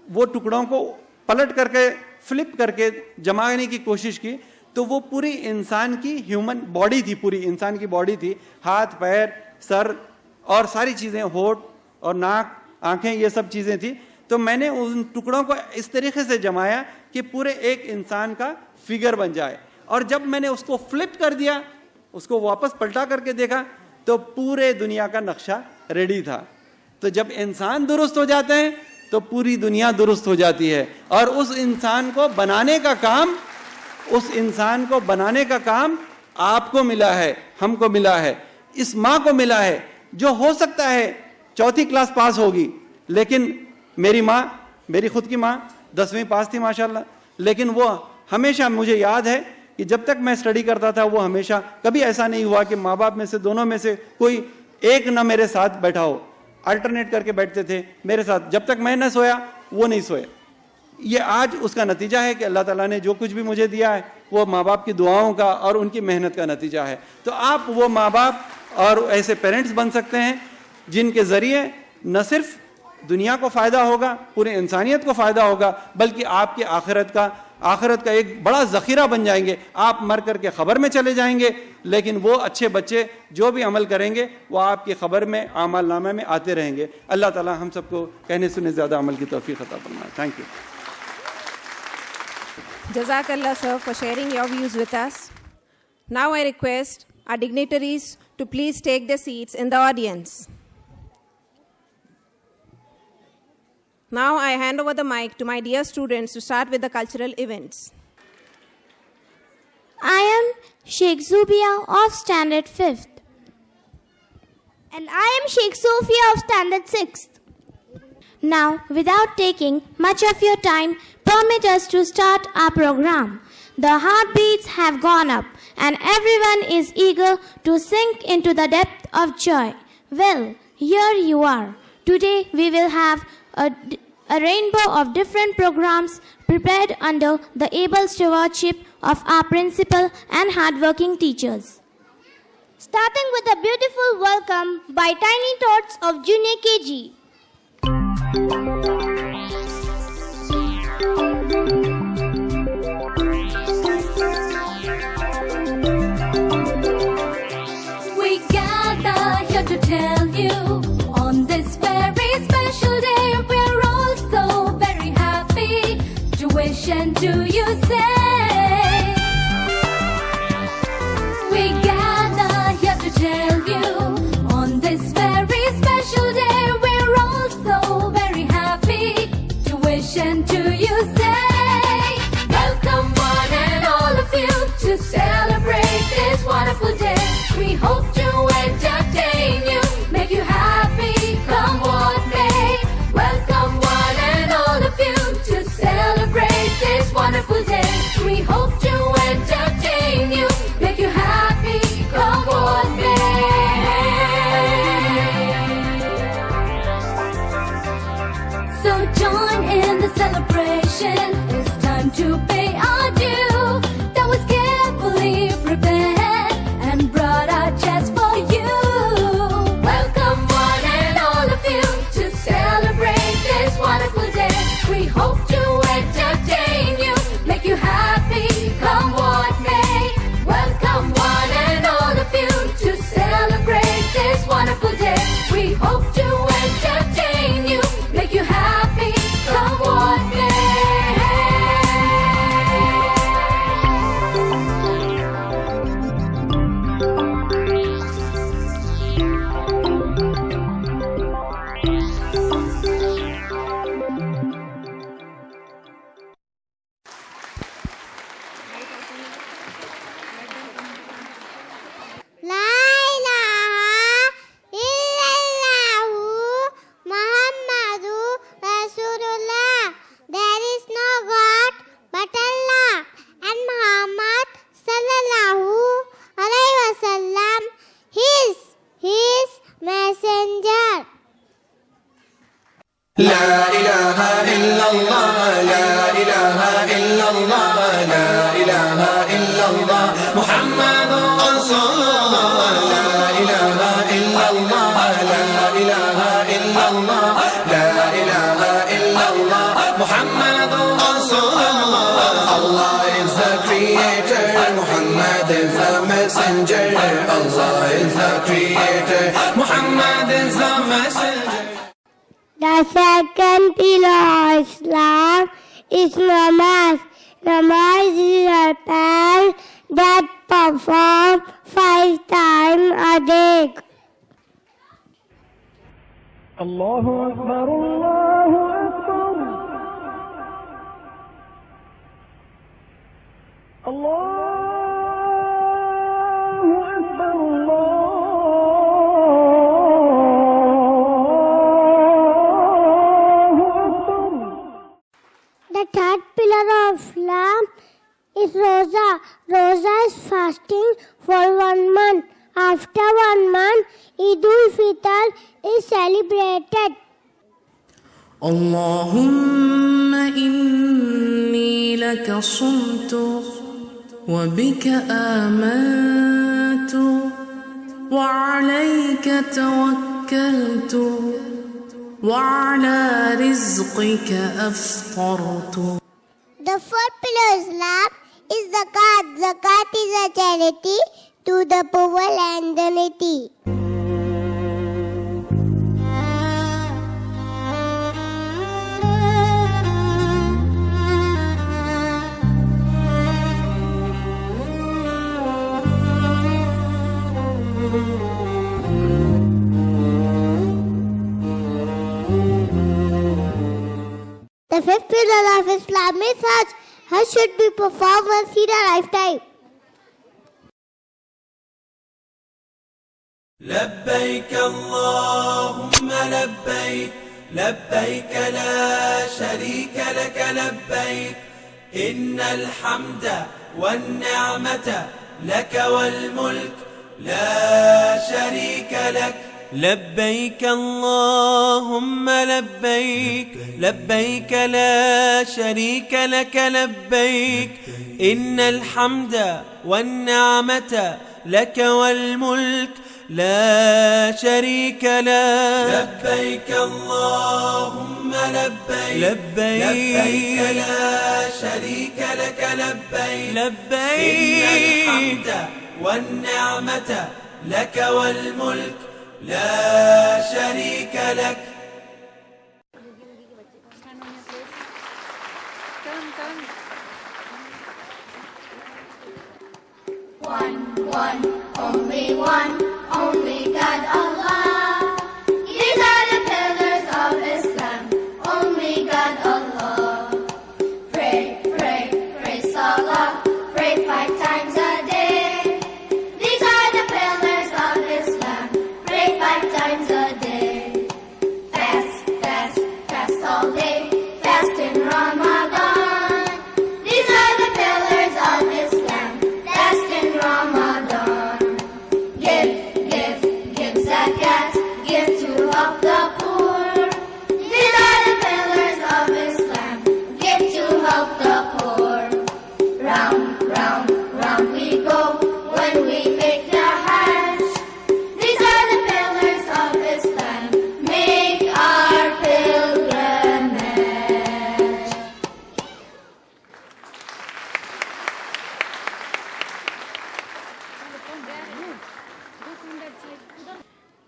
वो टुकड़ों को पलट करके फ्लिप करके जमाने की कोशिश की, तो वो पूरी इंसान की ह्यूमन बॉडी थी, पूरी इंसान की बॉडी थी, हाथ पैर सर और सारी चीजें, होठ और नाक आंखें, ये सब चीजें थी। तो मैंने उन टुकड़ों को इस तरीके से जमाया कि पूरे एक इंसान का फिगर बन जाए। और जब मैंने उसको फ्लिप कर दिया, उसको वापस पलटा करके देखा, तो पूरे दुनिया का नक्शा रेडी था। तो जब इंसान दुरुस्त हो जाते हैं तो पूरी दुनिया दुरुस्त हो जाती है। और उस इंसान को बनाने का काम, उस इंसान को बनाने का काम आपको मिला है, हमको मिला है, इस माँ को मिला है, जो हो सकता है 4th क्लास पास होगी, लेकिन मेरी माँ, मेरी खुद की माँ 10वीं पास थी माशाल्लाह, लेकिन वो हमेशा, मुझे याद है कि जब तक मैं स्टडी करता था वो हमेशा, कभी ऐसा नहीं हुआ कि माँ बाप में से, दोनों में से कोई एक ना मेरे साथ बैठा हो, अल्टरनेट करके बैठते थे मेरे साथ। जब तक मैं न सोया वो नहीं सोए। ये आज उसका नतीजा है कि अल्लाह ताला ने जो कुछ भी मुझे दिया है वो माँ बाप की दुआओं का और उनकी मेहनत का नतीजा है। तो आप वो माँ बाप और ऐसे पेरेंट्स बन सकते हैं जिनके ज़रिए न सिर्फ दुनिया को फ़ायदा होगा, पूरी इंसानियत को फ़ायदा होगा, बल्कि आपकी आखिरत का एक बड़ा ज़ख़ीरा बन जाएंगे। आप मर करके ख़बर में चले जाएंगे, लेकिन वो अच्छे बच्चे जो भी अमल करेंगे वो आपकी ख़बर में, आमाल नामे में आते रहेंगे। अल्लाह ताला हम सबको कहने सुनने ज़्यादा अमल की तौफ़ीक़ अता फरमाए। Thank you. Jazakallah, sir, for sharing your views with us. Now I request our dignitaries to please take their seats in the audience. Now I hand over the mic to my dear students to start with the cultural events. I am Sheikh Zubia of Standard 5th. And I am Sheikh Sophia of Standard 6th. Now, without taking much of your time, permit us to start our program. The heartbeats have gone up and everyone is eager to sink into the depth of joy. Well, here you are. Today we will have a rainbow of different programs prepared under the able stewardship of our principal and hardworking teachers. Starting with a beautiful welcome by Tiny Tots of Junior KG. celebrate this wonderful day. We hope to entertain you, make you happy, come what may. Welcome one and all of you to celebrate this wonderful day. We hope to entertain you, make you happy, come what may. So join in the celebration, it's time to pay our due. That was carefully prepared and brought out just for you. Welcome one and all of you to celebrate this wonderful day. We hope to entertain you, make you happy, come what may. Welcome one and all of you to celebrate this wonderful day. We hope to entertain you, make you happy, come what may. La ilaha illallahu Muhammadu Rasulullah. There is no God but Allah, and Muhammad sallallahu alaihi wasallam his messenger. لا إله إلا الله لا إله إلا الله لا إله إلا الله محمد رسول الله لا إله إلا الله لا إله إلا الله لا إله إلا الله محمد رسول الله. Allah is the creator, Muhammad is the messenger. Allah is the creator, Muhammad is the messenger. The second pillar of Islam is namaz. Namaz is a prayer that perform 5 times a day. الله أكبر الله أكبر الله أكبر الله أكبر. The third pillar of Islam is Roza. Roza is fasting for 1 month. After 1 month, Eid ul-Fitr is celebrated. اللهم إني لك صمت وبك آمنت وعليك توكلت وعلى رزقك أفطرت. The fourth pillar of Islam is Zakat. Zakat is a charity to the poor and the needy. The fifth pillar of Islam is Hajj. Hajj should be performed once in a lifetime. لبيك اللهم لبيك لبيك لا شريك لك لبيك إن الحمد والنعمة لك والملك لا شريك لك. لبيك اللهم لبيك لبيك لا شريك لك لبيك إن الحمد والنعمة لك والملك لا شريك لك. لبيك اللهم لبيك لبيك لا شريك لك لبيك لبيك إن الحمد والنعمة لك والملك لا شريك لك. One, only one, only God Allah. These are the pillars of Islam, only God Allah. Pray, pray, pray Salah, pray 5 times a day. go when we make the Hajj. These are the pillars of Islam. Make our pilgrimage.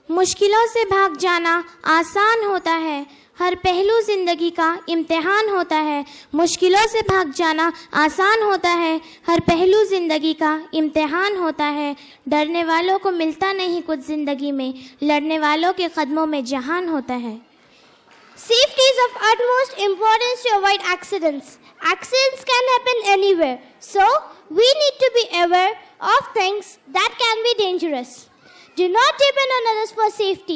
मुश्किलों से भाग जाना आसान होता है, हर पहलू जिंदगी का इम्तिहान होता है। मुश्किलों से भाग जाना आसान होता है, हर पहलू जिंदगी का इम्तिहान होता है। डरने वालों को मिलता नहीं कुछ जिंदगी में, लड़ने वालों के कदमों में जहान होता है। Safety is of utmost importance to avoid accidents. Accidents can happen anywhere, so we need to be aware of things that can be dangerous. Do not depend on others for safety.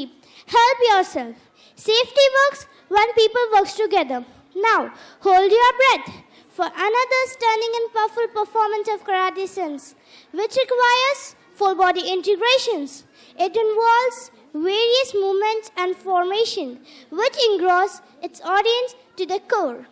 Help yourself. Safety works when people work together. Now, hold your breath for another stunning and powerful performance of karate sins, which requires full body integrations. It involves various movements and formation, which engross its audience to the core.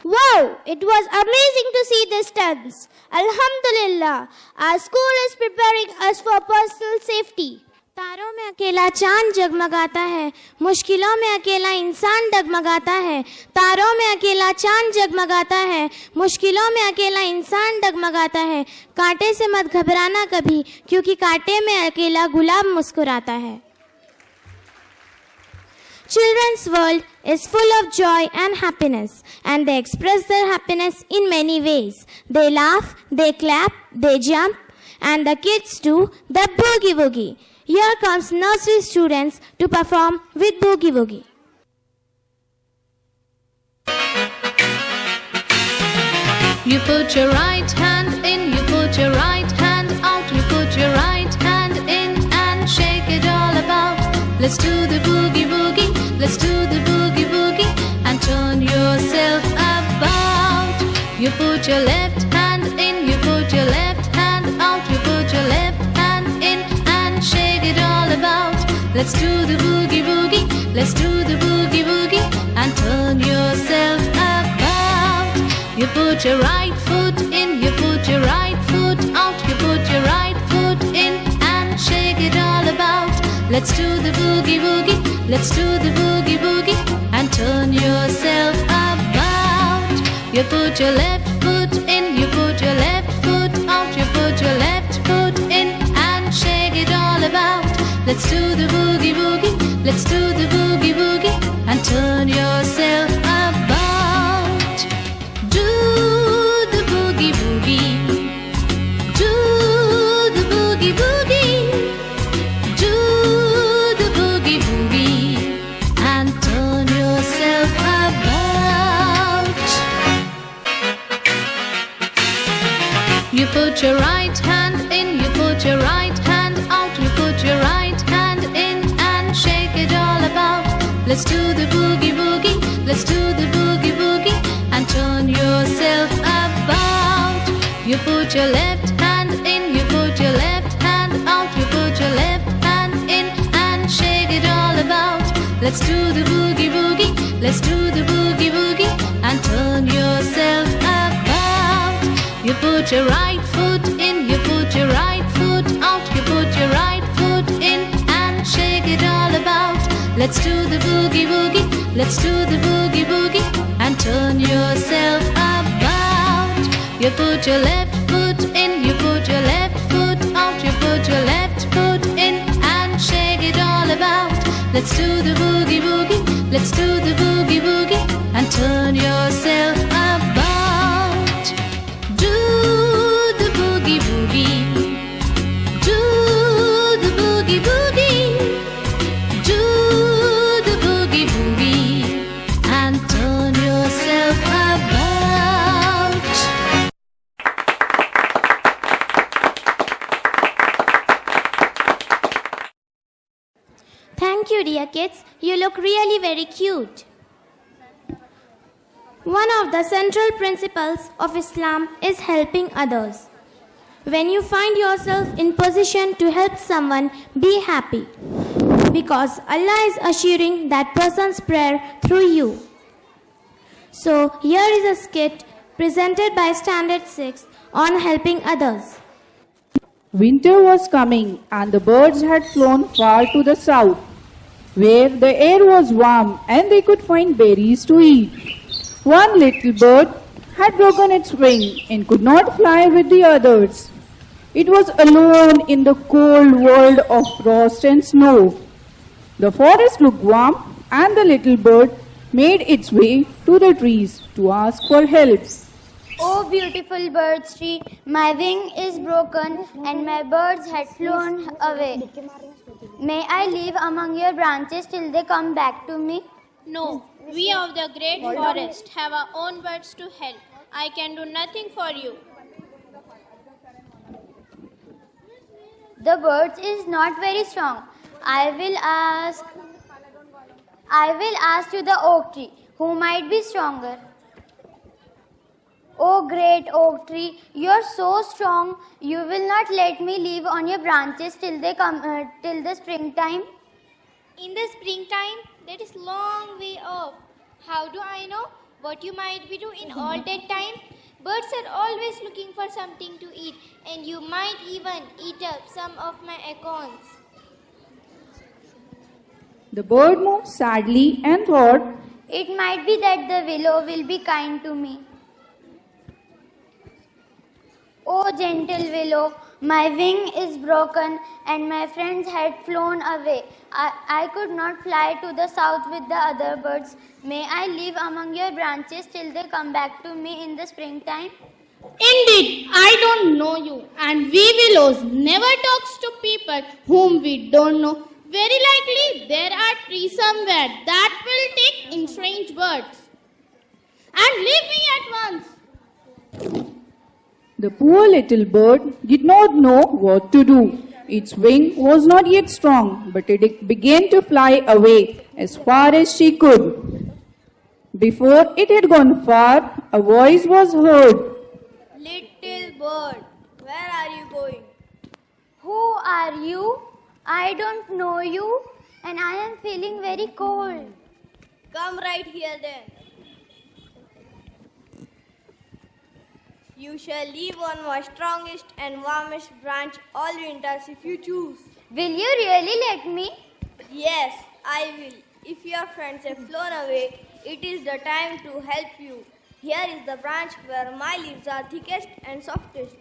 Wow, it was amazing to see this dance. Alhamdulillah, our school is preparing us for personal safety. तारों में अकेला चांद जगमगाता है, मुश्किलों में अकेला इंसान डगमगाता है। तारों में अकेला चांद जगमगाता है, मुश्किलों में अकेला इंसान डगमगाता है। कांटे से मत घबराना कभी, क्योंकि कांटे में अकेला गुलाब मुस्कुराता है। Children's world is full of joy and happiness, and they express their happiness in many ways. They laugh, they clap, they jump, and the kids do the boogie woogie. Here comes nursery students to perform with boogie woogie. You put your right hand in, you put your right hand out, you put your right hand in and shake it all about. Let's do the boogie woogie, let's do the boogie woogie and turn yourself about. You put your left hand in, you put your left hand out, you put your left hand in and shake it all about. Let's do the boogie woogie, let's do the boogie woogie and turn yourself about. You put your right foot in, you put your right foot out, you put your right foot in and shake it all about. Let's do the boogie woogie, let's do the boogie woogie and turn yourself about. You put your left foot in, you put your left foot out, you put your left foot in and shake it all about. Let's do the boogie woogie, let's do the boogie woogie and turn yourself about. Do the boogie woogie, do the boogie woogie, do the boogie woogie and turn yourself about. You put your right hand in, you put your right hand out, you put your right hand in and shake it all about. Let's do the boogie woogie, let's do the boogie woogie and turn yourself about. You put your left hand in, you put your left hand out, you put your left hand in and shake it all about. Let's do the boogie woogie, let's do the boogie woogie and turn yourself about. You put your right foot in, you put your right foot out, you put your right foot in and shake it all about. Let's do the boogie woogie, let's do the boogie woogie and turn yourself about. You put your left foot in, you put your left foot out, you put your left foot in and shake it all about. Let's do the boogie woogie, let's do the boogie woogie and turn yourself about. Do the boogie woogie, do the boogie woogie, do the boogie woogie and turn yourself about. Thank you, dear kids. You look really very cute. One of the central principles of Islam is helping others. When you find yourself in position to help someone, be happy. because Allah is assuring that person's prayer through you. So here is a skit presented by Standard 6 on helping others. Winter was coming and the birds had flown far to the south, where the air was warm and they could find berries to eat. One little bird had broken its wing and could not fly with the others. It was alone in the cold world of frost and snow. The forest looked warm and the little bird made its way to the trees to ask for help. Oh beautiful bird tree, my wing is broken and my birds had flown away. May I live among your branches till they come back to me? No, we of the great forest have our own birds to help. I can do nothing for you. The birds is not very strong. I will ask to the oak tree, who might be stronger. Oh great oak tree, you are so strong, you will not let me live on your branches till they come till the springtime. In the springtime, that is long way off. How do I know what you might be doing in all that time? Birds are always looking for something to eat, and you might even eat up some of my acorns. The bird moved sadly and thought, It might be that the willow will be kind to me. Oh gentle willow, my wing is broken and my friends had flown away. I could not fly to the south with the other birds. May I live among your branches till they come back to me in the springtime? Indeed, I don't know you, and we willows never talks to people whom we don't know. Very likely there are trees somewhere that will take in strange birds. And leave me at once. the poor little bird did not know what to do. Its wing was not yet strong, but it began to fly away as far as she could. Before it had gone far, a voice was heard. Little bird, where are you going? Who are you? I don't know you and I am feeling very cold. Come right here then. You shall live on my strongest and warmest branch all winters if you choose. Will you really let me? Yes, I will. If your friends have flown away, it is the time to help you. Here is the branch where my leaves are thickest and softest.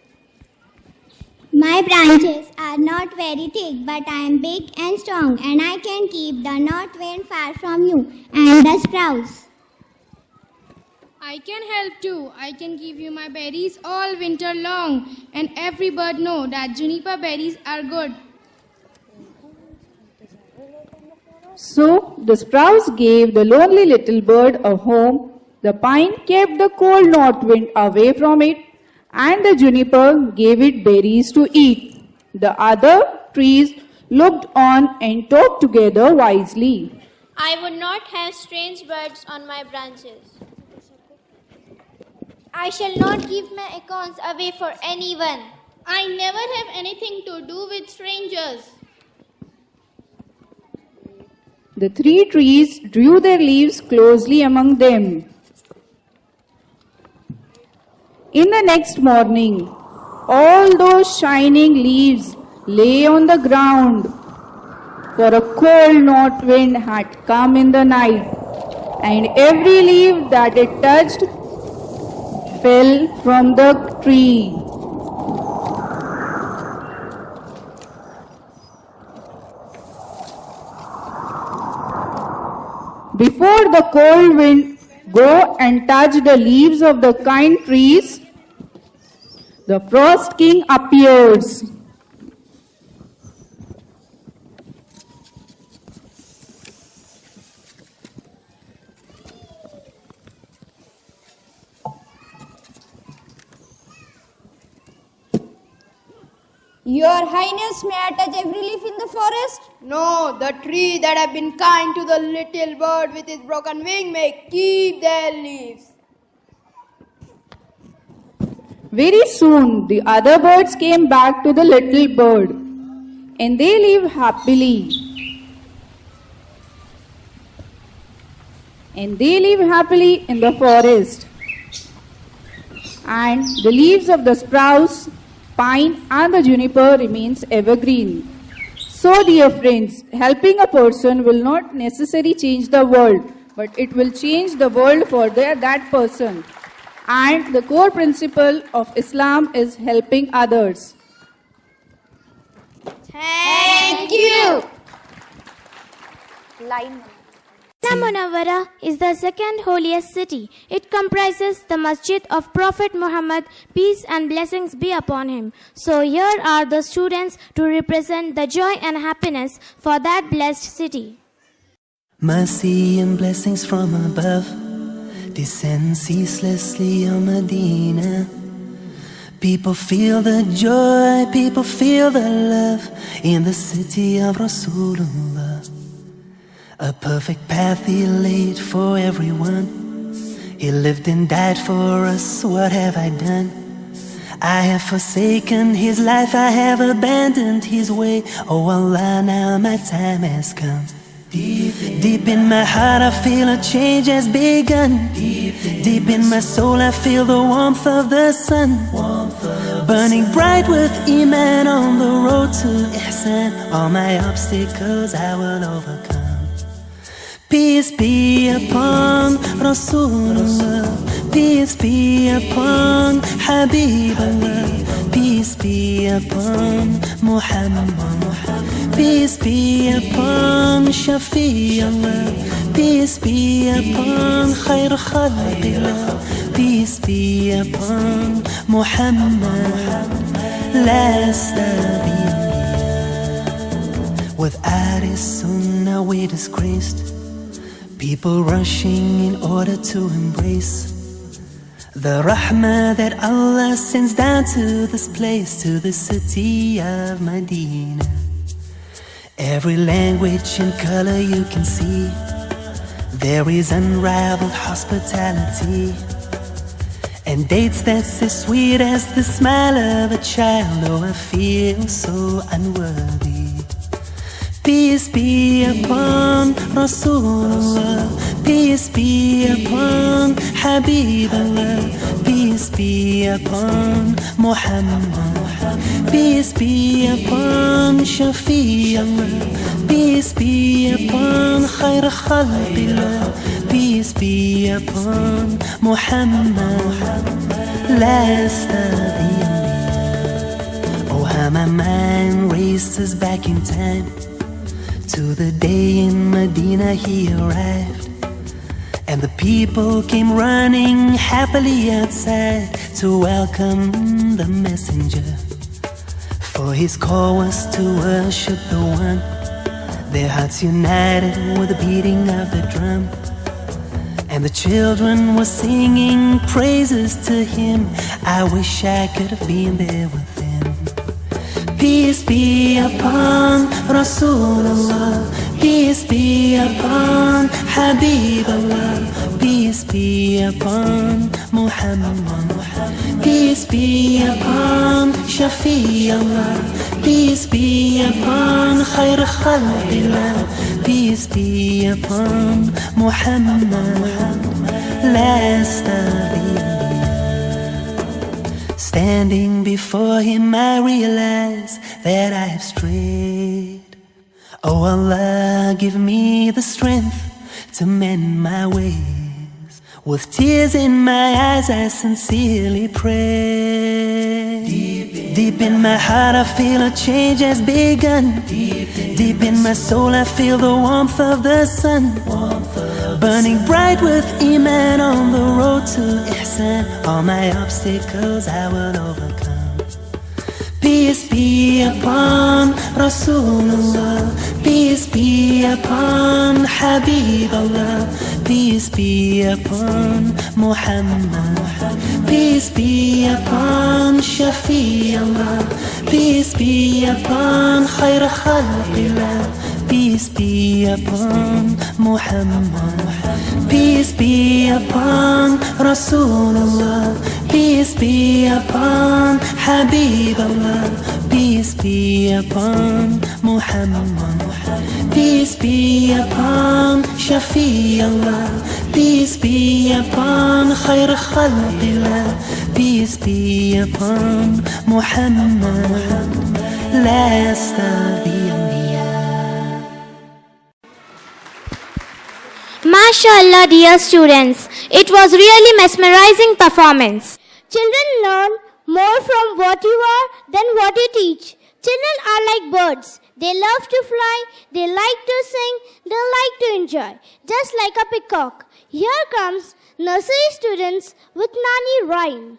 My branches are not very thick, but I am big and strong, and I can keep the north wind far from you and the sprouts. I can help too. I can give you my berries all winter long, and every bird know that juniper berries are good. So the sprouse gave the lonely little bird a home, the pine kept the cold north wind away from it, and the juniper gave it berries to eat. The other trees looked on and talked together wisely. I would not have strange birds on my branches. I shall not give my acorns away for anyone. I never have anything to do with strangers. The three trees drew their leaves closely among them. In the next morning, all those shining leaves lay on the ground, for a cold north wind had come in the night, and every leaf that it touched fell from the tree. Before the cold wind go and touch the leaves of the kind trees, the frost king appears. Your Highness, may I touch every leaf in the forest? No, the tree that have been kind to the little bird with its broken wing may keep their leaves. Very soon the other birds came back to the little bird, and they lived happily. and they live happily in the forest. And the leaves of the spruce, pine and the juniper remains evergreen. So, dear friends, helping a person will not necessarily change the world, but it will change the world for that person. And the core principle of Islam is helping others. Thank you. Line. Medina Munawwara is the second holiest city. It comprises the masjid of Prophet Muhammad, peace and blessings be upon him. So here are the students to represent the joy and happiness for that blessed city. Mercy and blessings from above descend ceaselessly on Medina. People feel the joy, people feel the love in the city of Rasulullah. A perfect path He laid for everyone. He lived and died for us, what have I done? I have forsaken His life, I have abandoned His way. Oh Allah, now my time has come. Deep in my heart I feel a change has begun. Deep in my soul I feel the warmth of the sun, burning bright with Iman on the road to Ihsan. All my obstacles I will overcome. Peace be upon Rasulullah, peace be upon Habibullah, peace be upon Muhammad, peace be upon Shafi'ullah, peace be upon Khair Khalqillah, peace be upon Muhammad. Last Nabi, without His Sunnah we disgraced. People rushing in order to embrace the rahmah that Allah sends down to this place, to the city of Medina. Every language and color you can see, there is unrivaled hospitality, and dates that's as sweet as the smile of a child. Oh, I feel so unworthy. Peace be upon Rasulullah, peace be upon Habibullah, peace be upon Muhammad, peace be upon Shafi'ullah, peace be upon Khair Khalqillah, peace be upon Muhammad. Last Nabi. Oh, how my mind races back in time to the day in Medina He arrived, and the people came running happily outside to welcome the messenger. For his call was to worship the One, their hearts united with the beating of the drum, and the children were singing praises to Him. I wish I could have been there with them. Peace be upon Rasulullah, peace be upon Habibullah, peace be upon Muhammad, peace be upon Shafi'ullah, peace be upon Khair Khalqillah, peace be upon Muhammad. Last Nabi. Standing before Him I realize that I have strayed. Oh Allah, give me the strength to mend my ways. With tears in my eyes I sincerely pray. Deep in my heart I feel a change has begun. Deep in my soul I feel the warmth of the sun, burning bright with Iman on the road to Ihsan. All my obstacles I will overcome. Peace be upon Rasulullah, peace be upon Habibullah, peace be upon Muhammad, peace be upon Shafi'ullah, peace be upon Khair Khalqillah, peace be upon Muhammad, peace be upon Rasulullah, peace be upon Habibullah, peace be upon Muhammad, peace be upon Shafi Allah. Peace be upon Khair Khalqillah. Peace be upon Muhammad, last of the Anbiya. MashaAllah, dear students, it was really mesmerizing performance. Children learn more from what you are than what you teach. Children are like birds. They love to fly, they like to sing, they like to enjoy, just like a peacock. Here comes nursery students with Nani rhyme.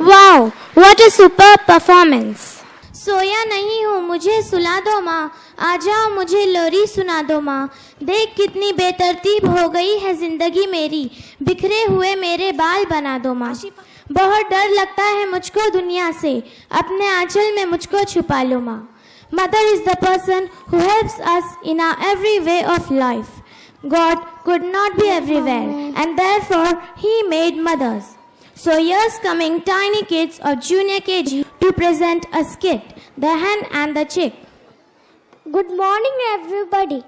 Wow, what a superb performance. सोया नहीं हूँ मुझे सुला दो माँ, आ जाओ मुझे लोरी सुना दो माँ। देख कितनी बेतरतीब हो गई है जिंदगी मेरी, बिखरे हुए मेरे बाल बना दो माँ। बहुत डर लगता है मुझको दुनिया से, अपने आंचल में मुझको छुपा लो माँ। Mother is the person who helps us in our every way of life. God could not be everywhere and therefore He made mothers. So here's coming tiny kids of junior KG to present a skit, The Hen and the Chick. Good morning, everybody.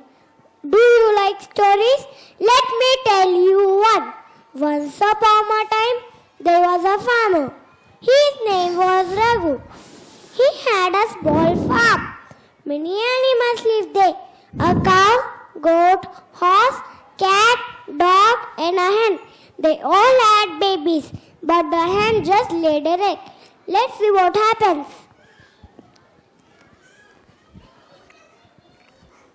Do you like stories? Let me tell you one. Once upon a time, there was a farmer. His name was Raghu. He had a small farm. Many animals lived there. A cow, goat, horse, cat, dog, and a hen. They all had babies, but the hen just laid an egg. Let's see what happens.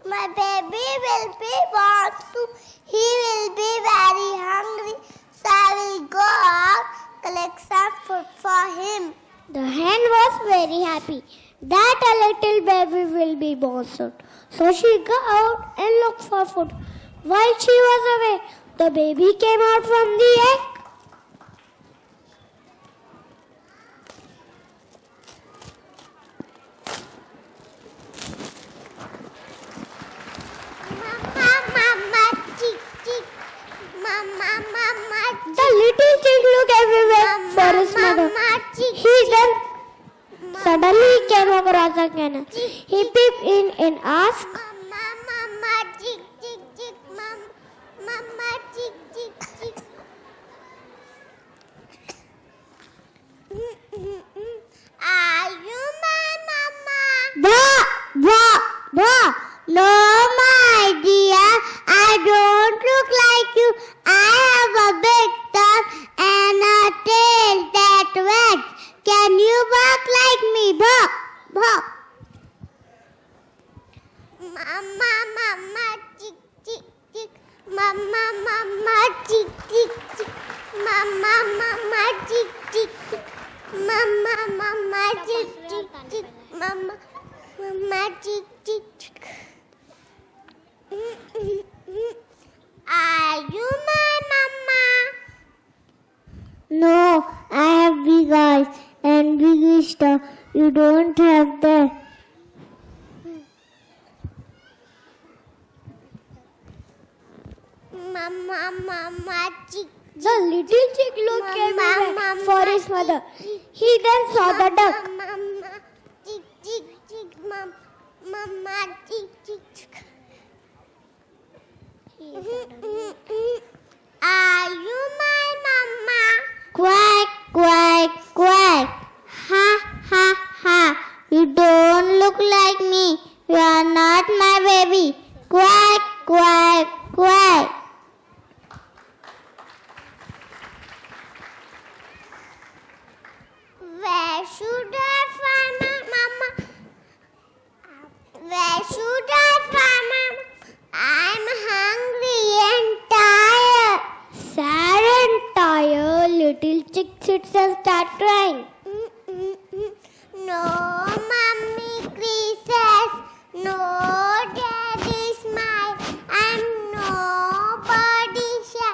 My baby will be born soon. He will be very hungry, so I will go out, collect some food for him. The hen was very happy that a little baby will be born. pursuit. So she got out and looked for food. While she was away, the baby came out from the egg. The little chick looked everywhere for his mother. He then suddenly came across a cannon. He peeped in and asked, "Are you my mama?" No, my dear, I don't look like you. I have a big tongue and a tail that wags. Can you bark like me? Bark, bark. Mama, mama, chick, chick, chick. Mama, mama, chick, chick, chick. Mama, mama, chick, chick, chick. Mama, mama, chick, chick, chick. Mama, mama, chick, chick, chick. Are you my mama? No, I have big eyes and big stuff. You don't have that. Mama, mama, chick. The little chick looked everywhere for his mother. He then saw the duck. Mama, chick, chick, chick. Mama, chick, chick, chick. Are you my mama? Quack, quack, quack. Ha, ha, ha. You don't look like me. You are not my baby. Quack, quack, quack. Where should I find my mama? Where should I find my mama? I'm hungry and tired. Sad and tired, little chick sits and starts crying. No, mommy creases. No, daddy smile. And nobody shy.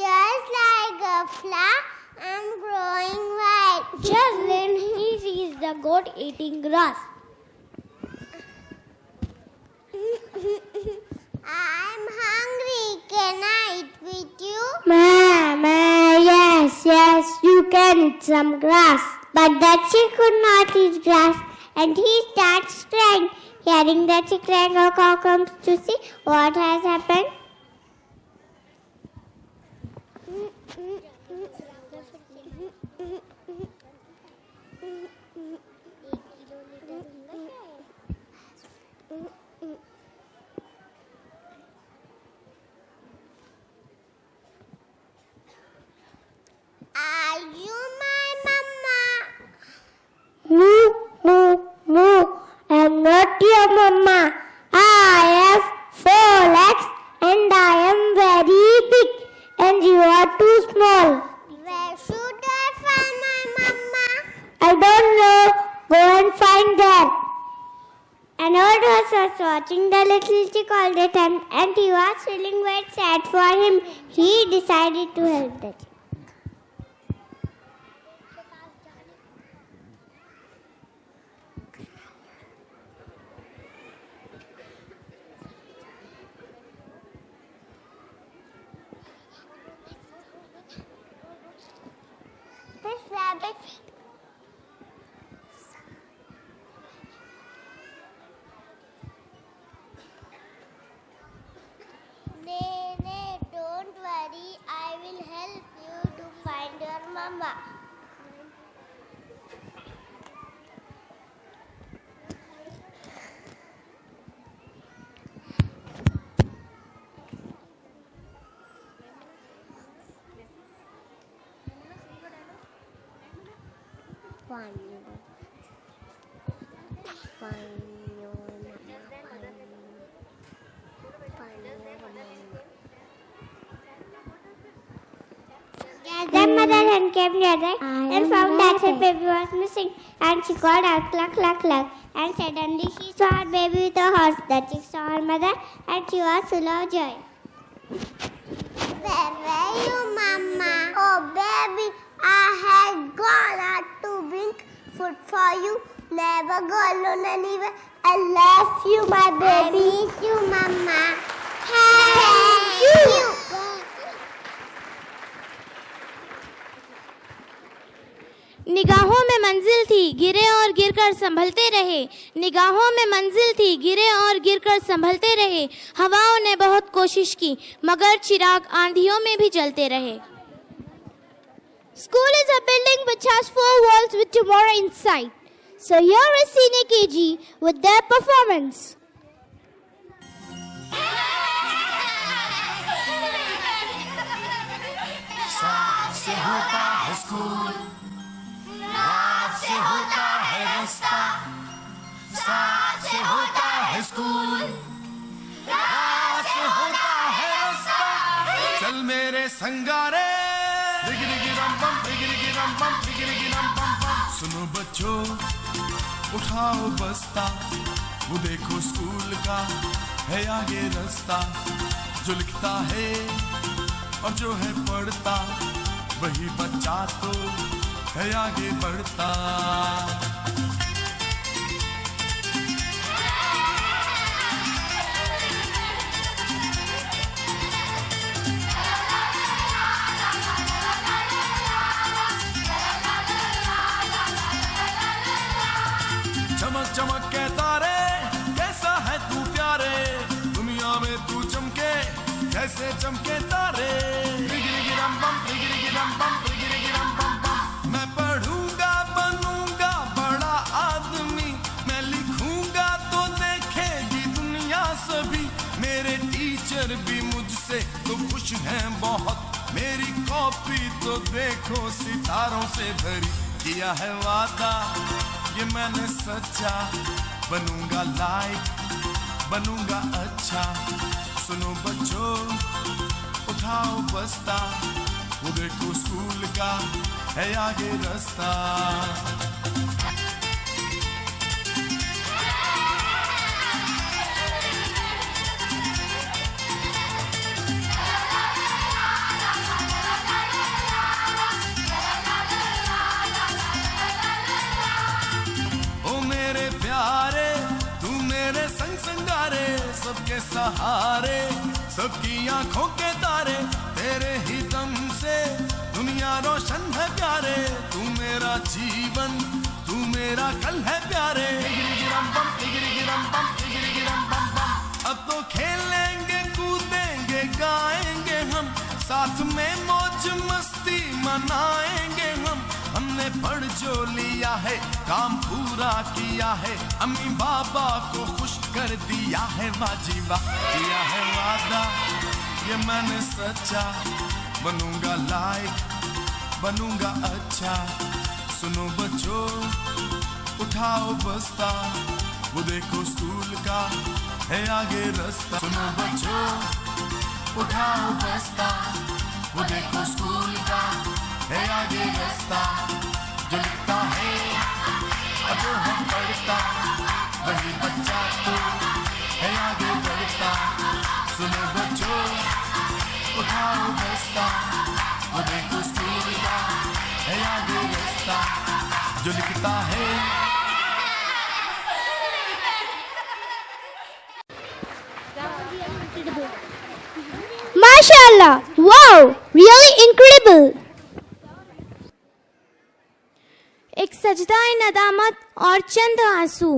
Just like a flower, I'm growing wild. Just then he sees the goat eating grass. I'm hungry. Can I eat with you? Mama, yes, you can eat some grass. But the chick could not eat grass, and he starts crying. Hearing the chick crying, a cow comes to see what has happened. Are you my mama? No, I'm not your mama. I have 4 legs and I am very big and you are too small. Where should I find my mama? I don't know. Go and find her. An old horse was watching the little chick all the time and he was feeling very sad for him. He decided to help the chick. This rabbit. Nay, don't worry. I will help you to find your mama. Their mother then came near and found that her baby was missing. And she called out, cluck, cluck, cluck. And suddenly she saw her baby with a horse. The chick saw her mother and she was full of joy. Where were you, Mama? Oh, baby, I had gone out to bring food for you. Never go alone anywhere. I love you, my baby. I miss you, Mama. Thank you. निगाहों में मंजिल थी, गिरे और गिरकर संभलते रहे। निगाहों में मंजिल थी, गिरे और गिरकर संभलते रहे। हवाओं ने बहुत कोशिश की, मगर चिराग आंधियों में भी जलते रहे। School is a building which has 4 walls with tomorrow inside. So here is Senior KG with their performance. साथ से होता है स्कूल, रात से होता है रास्ता। साथ से होता है स्कूल, रात से होता है रास्ता। चल मेरे संगारे, डिगिरिगी रम बम, डिगिरिगी रम बम, डिगिरिगी रम बम बम। सुनो बच्चों, उठाओ बस्ता, वो देखो स्कूल का है आगे रास्ता। जो लिखता है और जो है पढ़ता, वही बच्चा तो है आगे बढ़ता। चमक चमक के तारे, कैसा है तू प्यारे, दुनिया में तू चमके कैसे चमके तारे। डिगिरिगी रम बम, डिगिरिगी रम बम, डिगिरिगी रम बम बम। मैं पढ़ूंगा बनूंगा बड़ा आदमी, मैं लिखूंगा तो देखेगी दुनिया सभी। मेरे टीचर भी मुझसे तो खुश हैं बहुत, मेरी कॉपी तो देखो सितारों से भरी। किया है वादा ये मैंने सच्चा, बनूंगा लाइक, बनूंगा अच्छा। सुनो बच्चों, उठाओ बस्ता, वो देखो स्कूल का है आगे रास्ता। सबके सहारे, सबकी आंखों के तारे, तेरे ही दम से दुनिया रोशन है प्यारे। तू मेरा जीवन, तू मेरा कल है प्यारे। गिरगिरम बम, गिरगिरम बम, गिरगिरम बम बम। अब तो खेलेंगे कूदेंगे गाएंगे हम, साथ में मौज मस्ती मनाएंगे हम। हमने पढ़ जो लिया है, काम पूरा किया है, अम्मी बाबा को खुश कर दिया है। वाजीबा किया है वादा ये मैंने सच्चा, बनूंगा लाइक, बनूंगा अच्छा। सुनो बच्चों, उठाओ बस्ता, वो देखो स्कूल का है आगे रास्ता। सुनो बच्चों, उठाओ बस्ता, वो देखो स्कूल का है आगे रास्ता। जो लिखता है और जो है पढ़ता, वही बच्चा तो है आगे बढ़ता। सुनो बच्चों, उठाओ बस्ता, वो देखो स्कूल का है आगे रास्ता। जो लिखता है MashaAllah! Wow! Really incredible! एक सजदाए नदामत और चंद आंसू,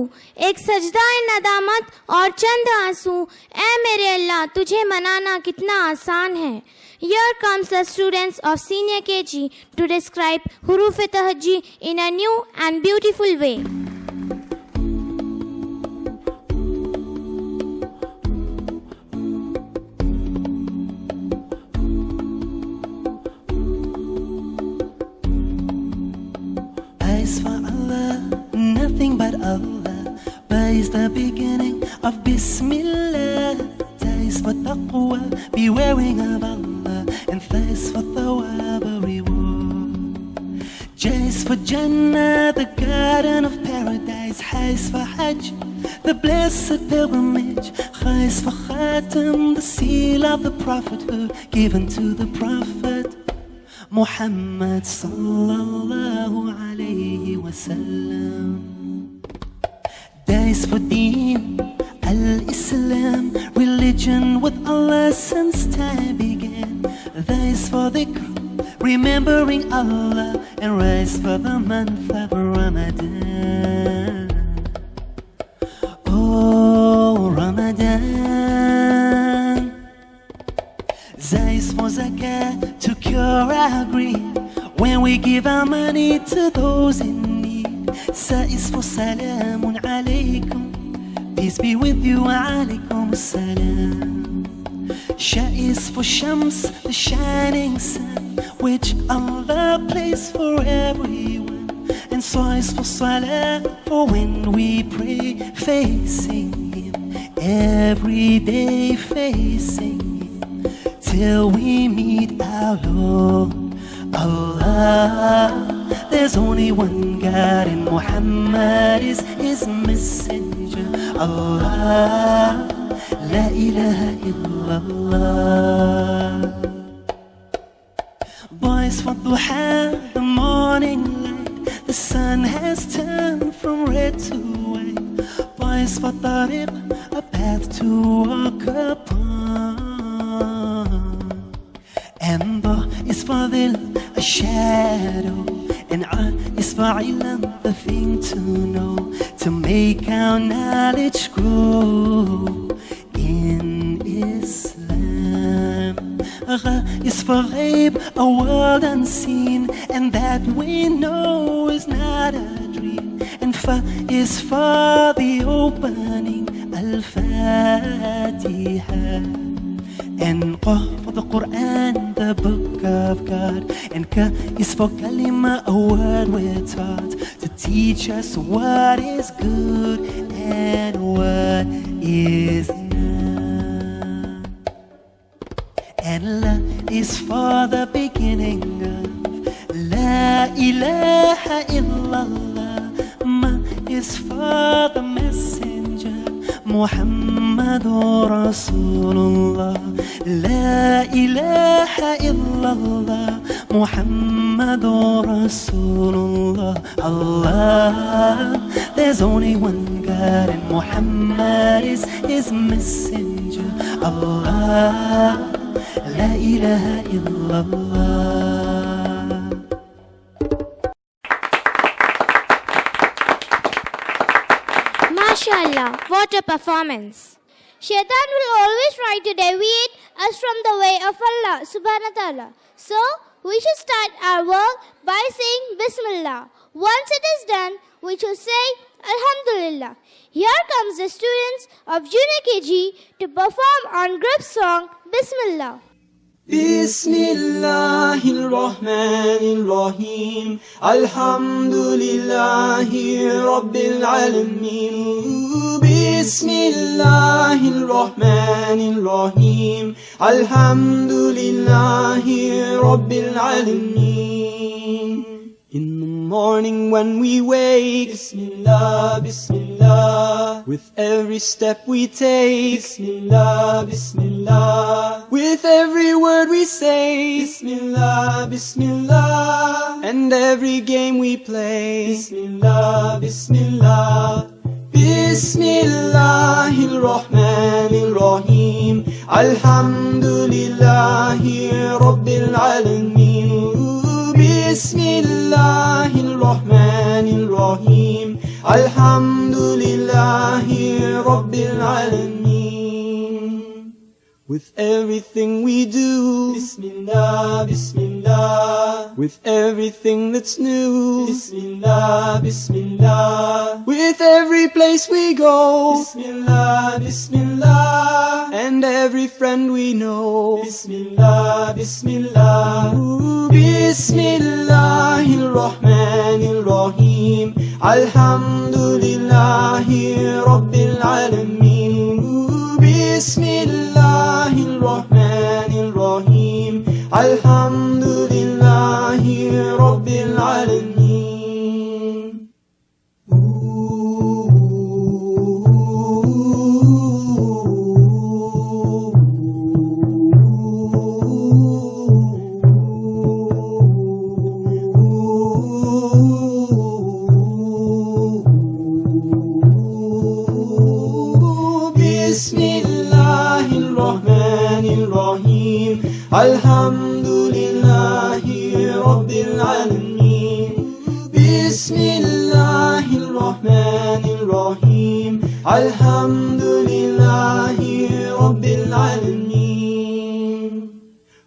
एक सजदाए नदामत और चंद आंसू। ऐ मेरे अल्लाह, तुझे मनाना कितना आसान है। Here comes the students of Senior KG to describe Huruf Tahajji in a new and beautiful way. Eyes for Allah, nothing but Allah. Ba is the beginning of Bismillah. Ta is for taqwa, be wearing of Allah. and thirst for thawab reward. J is for Jannah, the garden of paradise. H is for Hajj, the blessed pilgrimage. Kh is for Khatam, the seal of the prophethood given to the prophet Muhammad sallallahu alayhi wa sallam. D is for Deen, Al-Islam, religion with Allah since time began. That is for dhikr, remembering Allah, and rise for the month of Ramadan. Oh, Ramadan. Zah is for zakat, to cure our greed, when we give our money to those in need. Sa is for salamun alaykum, peace be with you, alaykum salam. Sha is for Shams, the shining sun, which Allah placed for everyone. And Sa is for Salah, for when we pray, facing Him, every day facing Him, till we meet our Lord Allah. There's only one God, and Muhammad is His messenger. Allah, La ilaha illallah. Boys for duha, the morning light, the sun has turned from red to white. Boys for tariq, a path to walk upon. And Ba is for dhil, a shadow. And A is for ilm, the thing to know, to make our knowledge grow in Islam. Gha is for ghaib, a world unseen, and that we know is not a dream. And Fa is for the opening, Al-Fatiha. And Qa for the Quran, the book of God. And Ka is for Kalima, a word we're taught to teach us what is good and what is not. And La is for the beginning of La ilaha illallah. Ma is for the messenger, Muhammadur Rasulullah. La ilaha illallah, Muhammadur Rasulullah. Allah, there's only one God, and Muhammad is His messenger. Allah, La ilaha illallah. MashaAllah, what a performance. Shaitan will always try to deviate us from the way of Allah subhanahu wa ta'ala. So, we should start our work by saying Bismillah. Once it is done, we should say Alhamdulillah. Here comes the students of Junior KG to perform on group song Bismillah. Bismillahirrahmanirrahim. Alhamdulillahi Rabbil Alameen. Bismillahirrahmanirrahim. Alhamdulillahi Rabbil Alameen. In the morning when we wake, Bismillah, Bismillah. With every step we take, Bismillah, Bismillah. With every word we say, Bismillah, Bismillah. And every game we play, Bismillah, Bismillah. Bismillahirrahmanirrahim. Alhamdulillahi Rabbil Alameen. Bismillahirrahmanirrahim. Alhamdulillahi Rabbil Alameen. With everything we do, Bismillah, Bismillah. With everything that's new, Bismillah, Bismillah. With every place we go, Bismillah, Bismillah. And every friend we know, Bismillah, Bismillah. Bismillahirrahmanirrahim. Alhamdulillahi Rabbil Alameen. Bismillahirrahmanirrahim. Alhamdulillahi Rabbil Alameen. Bismillahirrahmanirrahim. Alhamdulillahi Rabbil Alameen. Bismillahirrahmanirrahim. Alhamdulillahi Rabbil Alameen.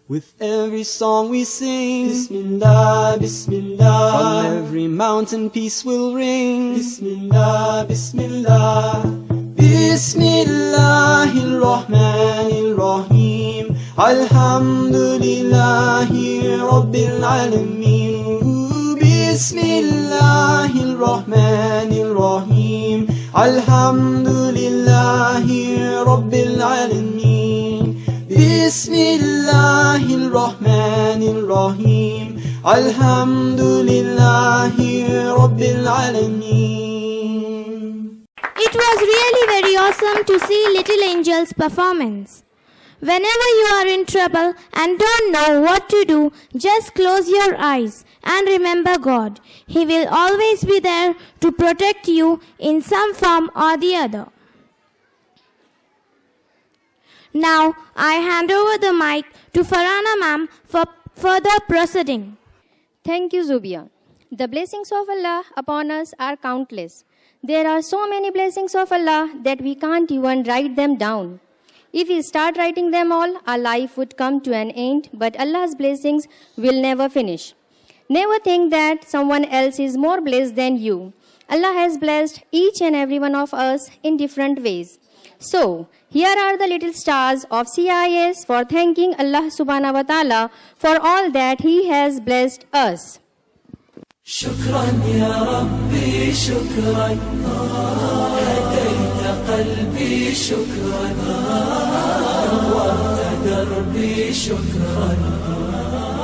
With every song we sing, Bismillah, Bismillah. From every mountain peace will ring, Bismillah, Bismillah. Bismillahirrahmanirrahim. Alhamdulillahi Rabbil Alameen. Bismillahirrahmanirrahim. Alhamdulillahi Rabbil Alameen. Bismillahirrahmanirrahim. Alhamdulillahi Rabbil Alameen. It was really very awesome to see Little Angel's performance. Whenever you are in trouble and don't know what to do, just close your eyes and remember God. He will always be there to protect you in some form or the other. Now, I hand over the mic to Farhana ma'am for further proceeding. Thank you, Zubia. The blessings of Allah upon us are countless. There are so many blessings of Allah that we can't even write them down. If we start writing them all, our life would come to an end, but Allah's blessings will never finish. Never think that someone else is more blessed than you. Allah has blessed each and every one of us in different ways. So, here are the little stars of CIS for thanking Allah subhanahu wa ta'ala for all that He has blessed us. شكرا يا ربي شكرا هديت قلبي شكرا نورت دربي شكرا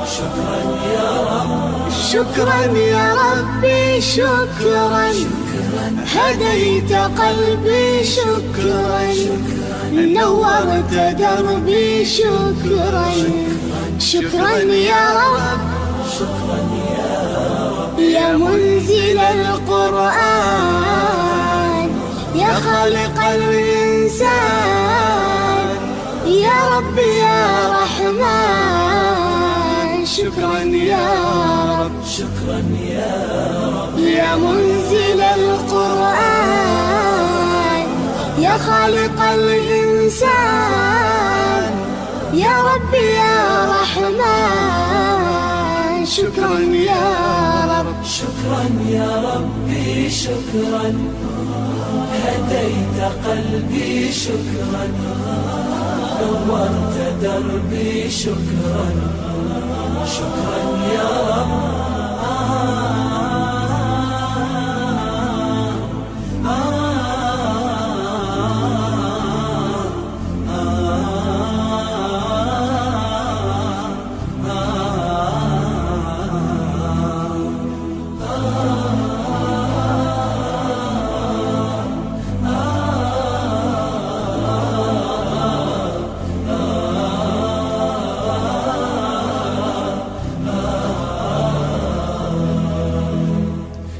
شكرا يا رب شكرا يا ربي شكرا هديت قلبي شكرا نورت دربي شكرا شكرا يا رب شكرا يا رب يا منزل القرآن يا خالق الإنسان يا رب يا رحمن شكرا يا رب شكرا يا رب يا منزل القرآن يا خالق الإنسان يا رب يا رحمن شكرا يا رب شكرا يا ربي شكرا هديت قلبي شكرا نورت دربي شكرا شكرا يا رب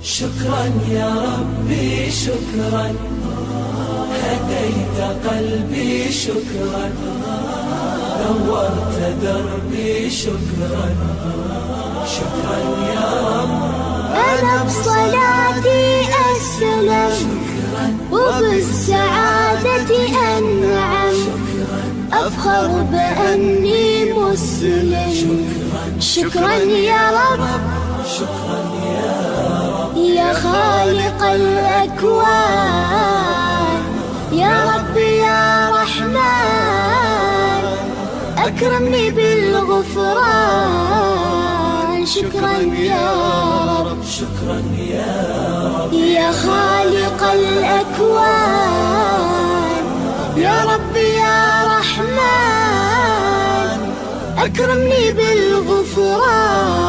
شكرا يا ربي شكرا هديت قلبي شكرا نورت دربي شكرا شكرا يا رب أنا بصلاتي أسلم وبالسعادة أنعم أفخر بأني مسلم شكرا يا رب شكرا يا رب يا خالق الأكوان يا رب يا رحمن أكرمني بالغفران شكرا يا رب شكرا يا رب يا خالق الأكوان يا رب يا رحمن أكرمني بالغفران.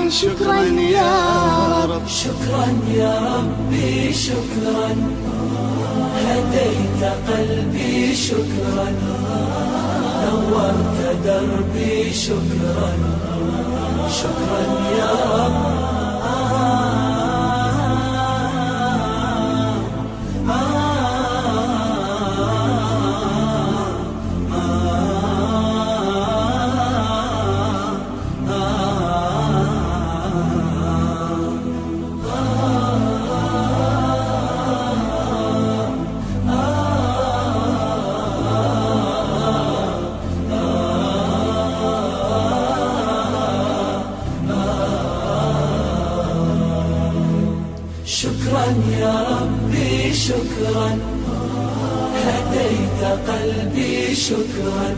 شكرا يا رب. شكرا يا ربي شكرا، هديت قلبي شكرا، نورت دربي شكرا، شكرا يا رب. شكرا يا ربي شكرا، هديت قلبي شكرا،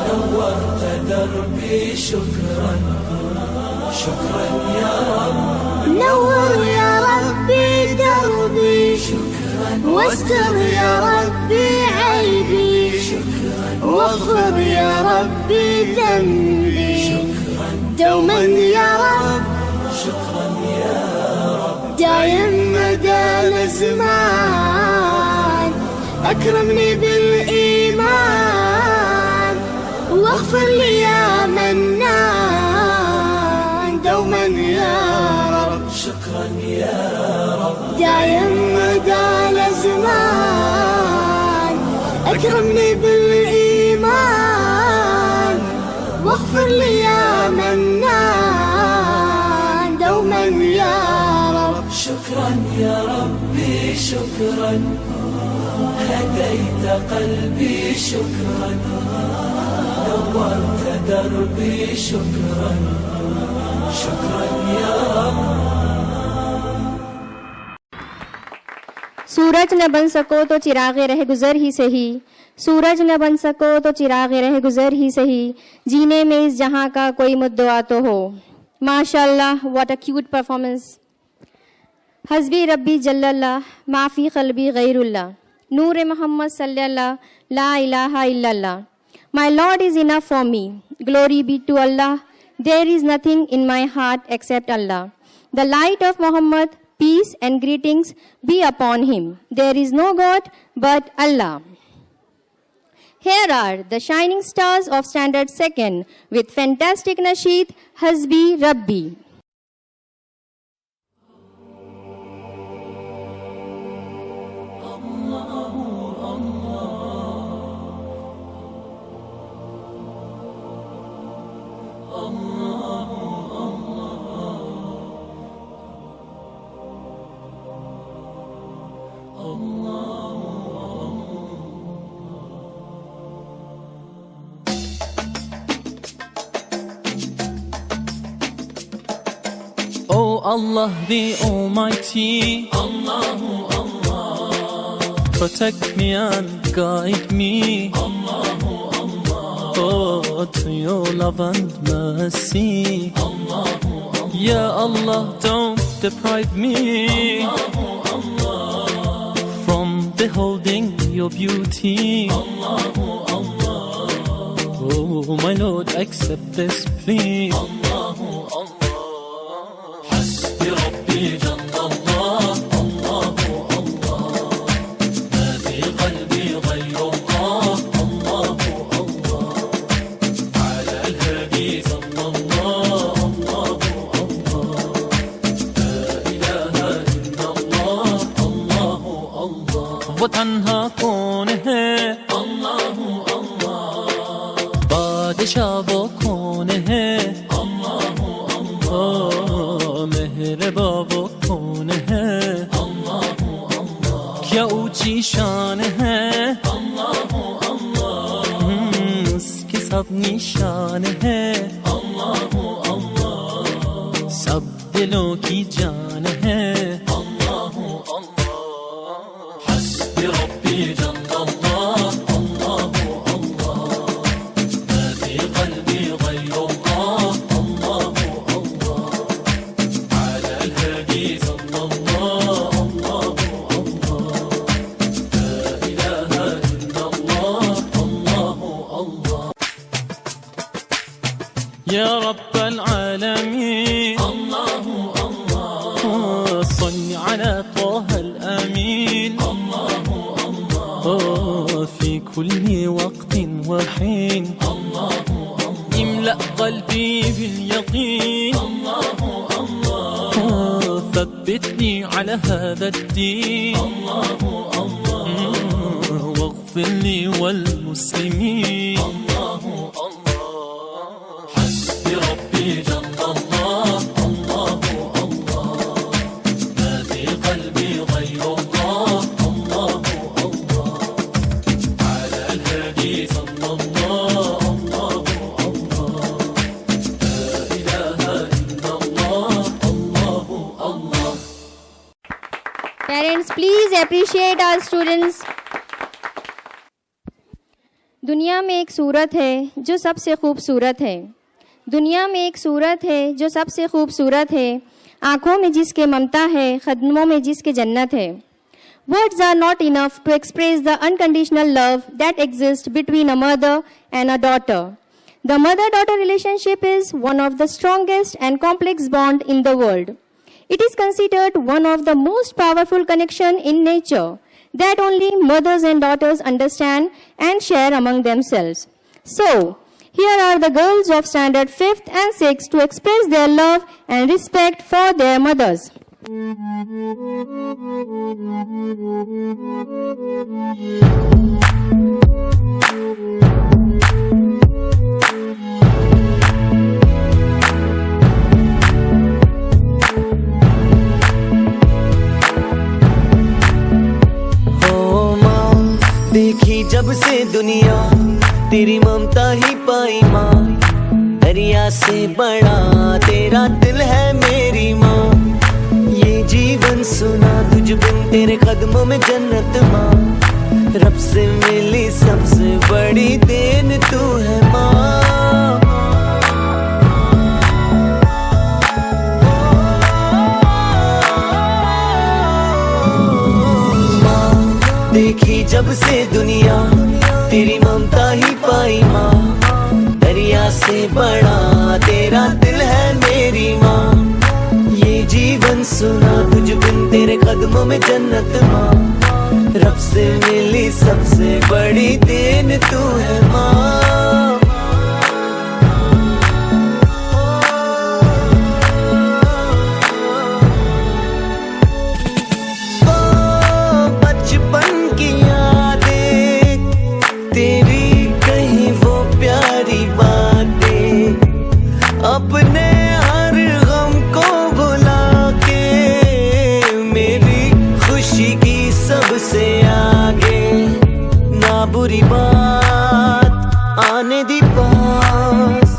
نورت دربي شكرا، شكرا يا رب. نور يا ربي دربي شكرا، واستر يا ربي عيبي شكرا، واغفر يا ربي ذنبي شكرا، دوما يا رب. شكرا يا رب. دايم مدى الزمان أكرمني بالإيمان، واغفر لي يا منان دوما يا رب. شكرا يا رب. دايم مدى الزمان أكرمني بالإيمان، واغفر لي يا منان دوما يا رب. شكرا يا ربي شكرا، هديت قلبي شكرا، نورت دربي شكرا، شكرا يا رب. सूरज न बन सको तो चिरागे रह गुजर ही सही, सूरज न बन सको तो चिरागे रह गुजर ही सही, जीने में इस जहां का कोई मुद्दा तो हो. माशाल्लाह, व्हाट अ क्यूट परफॉर्मेंस. हस्बी रब्बी जल्लल्लाह, माफ़ी क़ल्बी गैरुल्लाह, नूर मोहम्मद सल्लल्लाह, ला इलाहा इल्लल्लाह. My Lord is enough for me. Glory be to Allah. There is nothing in my heart except Allah. The light of Muhammad, peace and greetings be upon him. There is no God but Allah. Here are the shining stars of Standard 2nd with fantastic nasheed Hasbi Rabbi. Oh Allah the Almighty, Allahu Allah, protect me and guide me, Allahu Allah, oh to your love and mercy, Allahu Allah, Ya Allah don't deprive me, Allahu Allah, from beholding your beauty, Allahu Allah, oh my Lord accept this plea, Allahu Allah. ربي جل الله، الله الله، ما في قلبي غير الله، الله الله، على الهادي صلى الله، الله الله، لا إله إلا الله، الله الله. وتنها कौन है الله الله, बादशाह वो कौन है الله الله, मेहरबा वो कौन है अल्लाह अल्लाह, क्या ऊंची शान है अल्लाह अल्लाह, उसकी सब निशान है अल्लाह अल्लाह, सब दिलों की जान है अल्लाह अल्लाह. हस्बी रब्बी जल्ल अल्लाह, अल्लाह अल्लाह, मा फी क़ल्बी ग़ैर अल्लाह, अल्लाह अल्लाह, على الهادي صلى الله، الله الله، لا إله إلا الله، الله الله. يا رب العالمين الله الله صل على طه الأمين الله الله في كل وقت وحين الله الله املأ قلبي باليقين الله الله ثبتني على هذا الدين الله الله واغفر لي والمسلمين الله الله حسبي ربي جل الله الله الله ما في قلبي غير الله الله الله على الهادي صلى الله الله الله لا إله إلا الله الله الله. Parents, please appreciate our students. दुनिया में एक सूरत है जो सबसे खूबसूरत है. दुनिया में एक सूरत है जो सबसे खूबसूरत है. आँखों में जिसके ममता है, कदमों में जिसके जन्नत है. Words are not enough to express the unconditional love that exists between a mother and a daughter. The mother-daughter relationship is one of the strongest and complex bond in the world. It is considered one of the most powerful connection in nature that only mothers and daughters understand and share among themselves. So, here are the girls of standard 5th and 6th to express their love and respect for their mothers. देखी जब से दुनिया तेरी ममता ही पाई माँ. दरिया से बड़ा तेरा दिल है मेरी माँ. ये जीवन सुना तुझ बिन तेरे कदमों में जन्नत माँ. रब से मिली सबसे बड़ी देन तू है माँ. देखी जब से दुनिया तेरी ममता ही पाई माँ. दरिया से बड़ा तेरा दिल है मेरी माँ. ये जीवन सुना तुझ बिन तेरे कदमों में जन्नत माँ. रब से मिली सबसे बड़ी देन तू है माँ. अपने हर गम को भुला के मेरी खुशी की सबसे आगे. ना बुरी बात आने दी पास,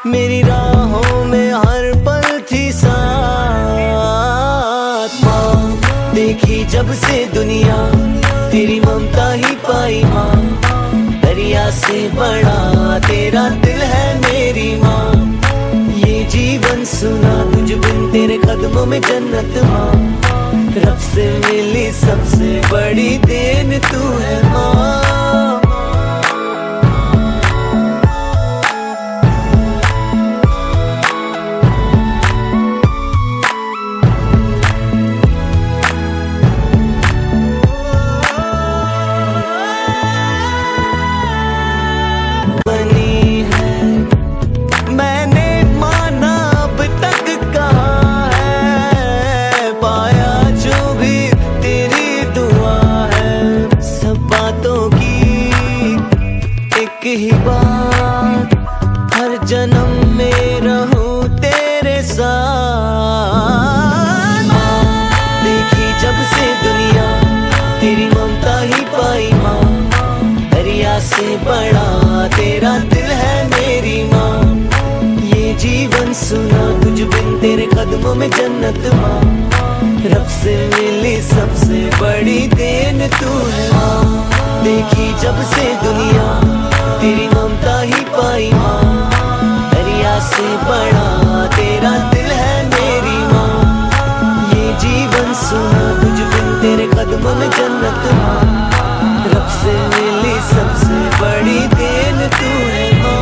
मेरी राहों में हर पल थी साथ माँ. देखी जब से दुनिया तेरी ममता ही पाई माँ. दरिया से बड़ा तेरा दिल है मेरी माँ. जीवन सुना तुझ बिन तेरे कदमों में जन्नत माँ. रब से मिली सबसे बड़ी देन तू है माँ. ही बात हर जन्म में रहूं तेरे साथ. देखी जब से दुनिया तेरी ममता ही पाई माँ. दरिया से बड़ा तेरा दिल है मेरी माँ. ये जीवन सुना तुझ बिन तेरे कदमों में जन्नत माँ. रब से मिली सबसे बड़ी देन तू है माँ. देखी जब से दुनिया तेरी ममता ही पाई माँ. दरिया से बड़ा तेरा दिल है मेरी माँ. ये जीवन सुना तुझ बिन तेरे कदमों में जन्नत माँ. रब से मिली सबसे बड़ी देन तू है माँ.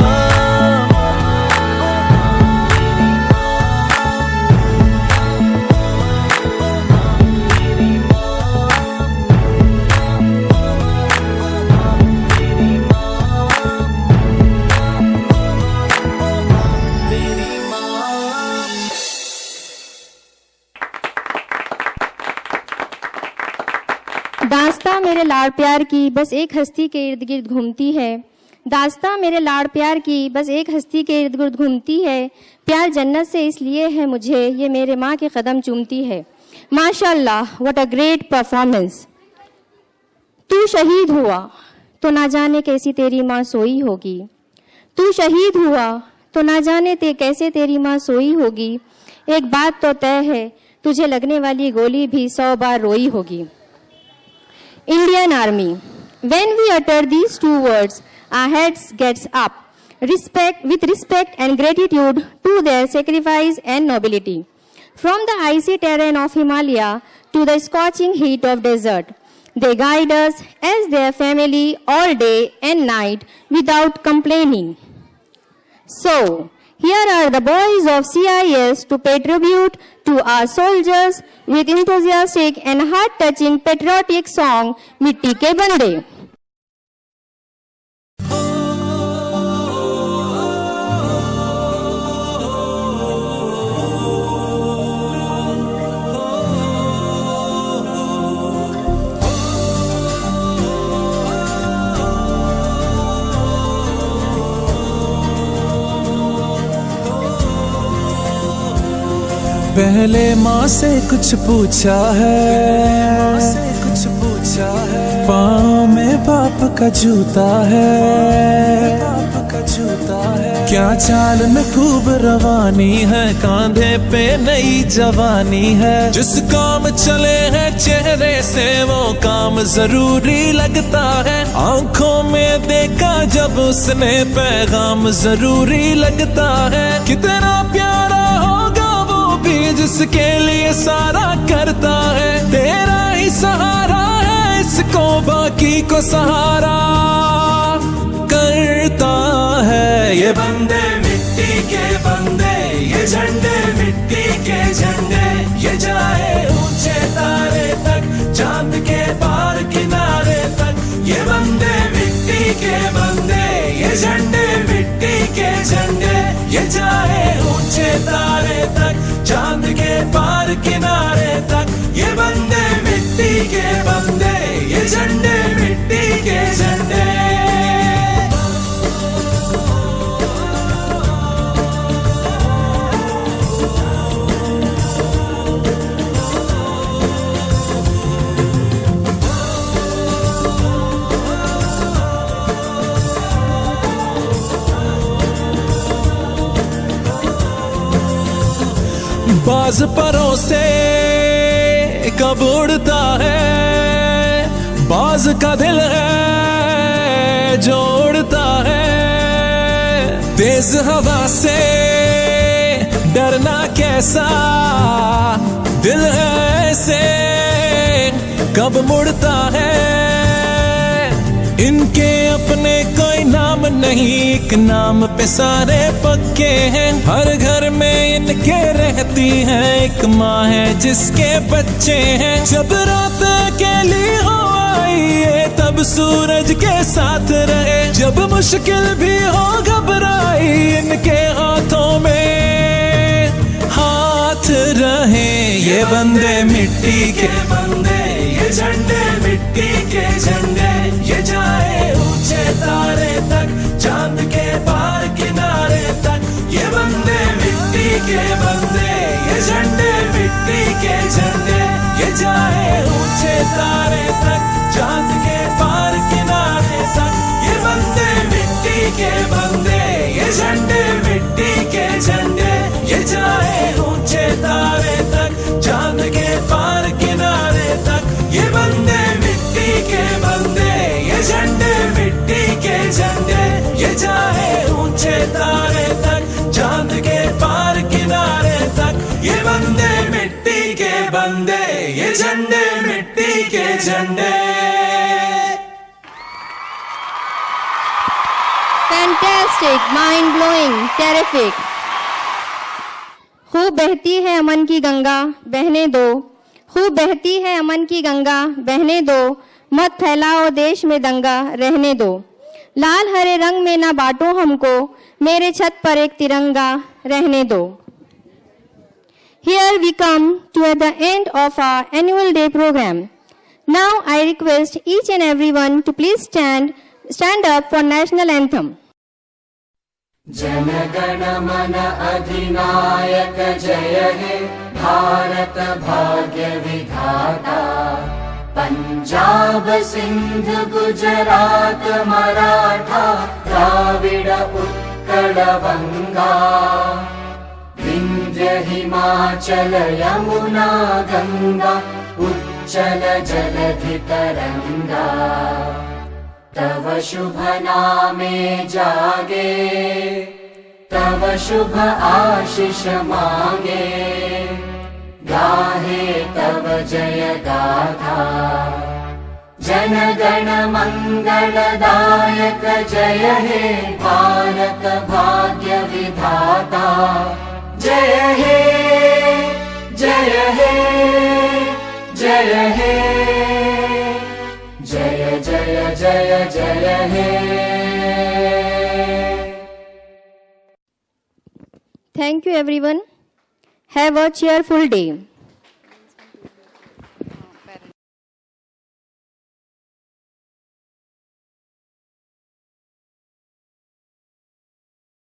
लाड़ प्यार की बस एक हस्ती के इर्द गिर्द घूमती है। दास्तां मेरे लाड़ प्यार की बस एक हस्ती के इर्द गिर्द घूमती है। प्यार जन्नत से इसलिए है मुझे, ये मेरे माँ के कदम चूमती है। माशाल्लाह, व्हाट अ ग्रेट परफॉर्मेंस। तू शहीद हुआ तो ना जाने कैसी तेरी माँ सोई होगी। तू शहीद हुआ तो ना जाने कैसे तेरी माँ सोई होगी। एक बात तो तय है, तुझे लगने वाली गोली भी 100 बार रोई होगी। Indian Army. When we utter these two words, our heads gets up. With respect and gratitude to their sacrifice and nobility. From the icy terrain of Himalaya to the scorching heat of desert, they guide us as their family all day and night without complaining. So, here are the boys of CIS to pay tribute to our soldiers with enthusiastic and heart-touching patriotic song, Mitti Ke Bande. पहले माँ से कुछ पूछा है, पाँव में बाप का जूता है, क्या चाल में खूब रवानी है, कांधे पे नई जवानी है। जिस काम चले हैं चेहरे से वो काम जरूरी लगता है। आंखों में देखा जब उसने पैगाम जरूरी लगता है। कितना प्यारा होगा जिसके लिए सारा करता है। तेरा ही सहारा है, इसको बाकी को सहारा करता है। ये बंदे मिट्टी के बंदे, ये झंडे मिट्टी के झंडे, ये जाए ऊंचे तारे तक, चांद के पार किनारे तक। ये बंदे मिट्टी के बंदे, ये झंडे मिट्टी के झंडे, ये जाए ऊंचे तारे तक, चांद के पार किनारे तक। ये बंदे मिट्टी के बंदे, ये झंडे मिट्टी के झंडे। बाज परों से कब उड़ता है, बाज का दिल है जो उड़ता है। तेज हवा से डरना कैसा, दिल है ऐसे कब मुड़ता है। इनके अपने कोई नाम नहीं, एक नाम पे सारे पक्के हैं। हर घर में इनके रहती है एक माँ है जिसके बच्चे हैं। जब रात अकेली हो आई है तब सूरज के साथ रहे, जब मुश्किल भी हो घबराई इनके हाथों में हाथ रहे। ये बंदे मिट्टी के बंदे, ये झंडे मिट्टी के झंडे, ये जाए ऊंचे तारे तक, चांद के पार किनारे तक। ये बंदे मिट्टी के बंदे, ये झंडे मिट्टी के झंडे, ये जाए ऊंचे तारे तक, चांद के पार किनारे तक। ये बंदे मिट्टी के बंदे, ये झंडे मिट्टी के झंडे, ये जाए ऊंचे तारे तक, चांद के पार किनारे तक। ये बंदे मिट्टी के बंदे, ये झंडे मिट्टी के झंडे, ये जाए ऊंचे तारे तक, चांद के पार किनारे तक। ये बंदे मिट्टी के बंदे, ये झंडे मिट्टी के झंडे। Fantastic, mind blowing, terrific. खूब बहती है अमन की गंगा, बहने दो। खूब बहती है अमन की गंगा, बहने दो। मत फैलाओ देश में दंगा, रहने दो। लाल हरे रंग में ना बांटो हमको, मेरे छत पर एक तिरंगा रहने दो। Here we come to the end of our annual day program. Now I request each and everyone to please stand up for national anthem. जनगण मन अधिनायक जय हे भारत भाग्य विधाता पंजाब सिंध गुजरात मराठा द्राविड उत्कल बंगा विंध्य हिमाचल यमुना गंगा उच्चल जलधि तरंगा तव शुभ नामे जागे तव शुभ आशीष मांगे गाहे तव जय गाथा जन गण मंगलदायक जय हे भारत भाग्य विधाता जय हे जय हे जय हे जय जय जय जय हे Thank you everyone. Have a cheerful day.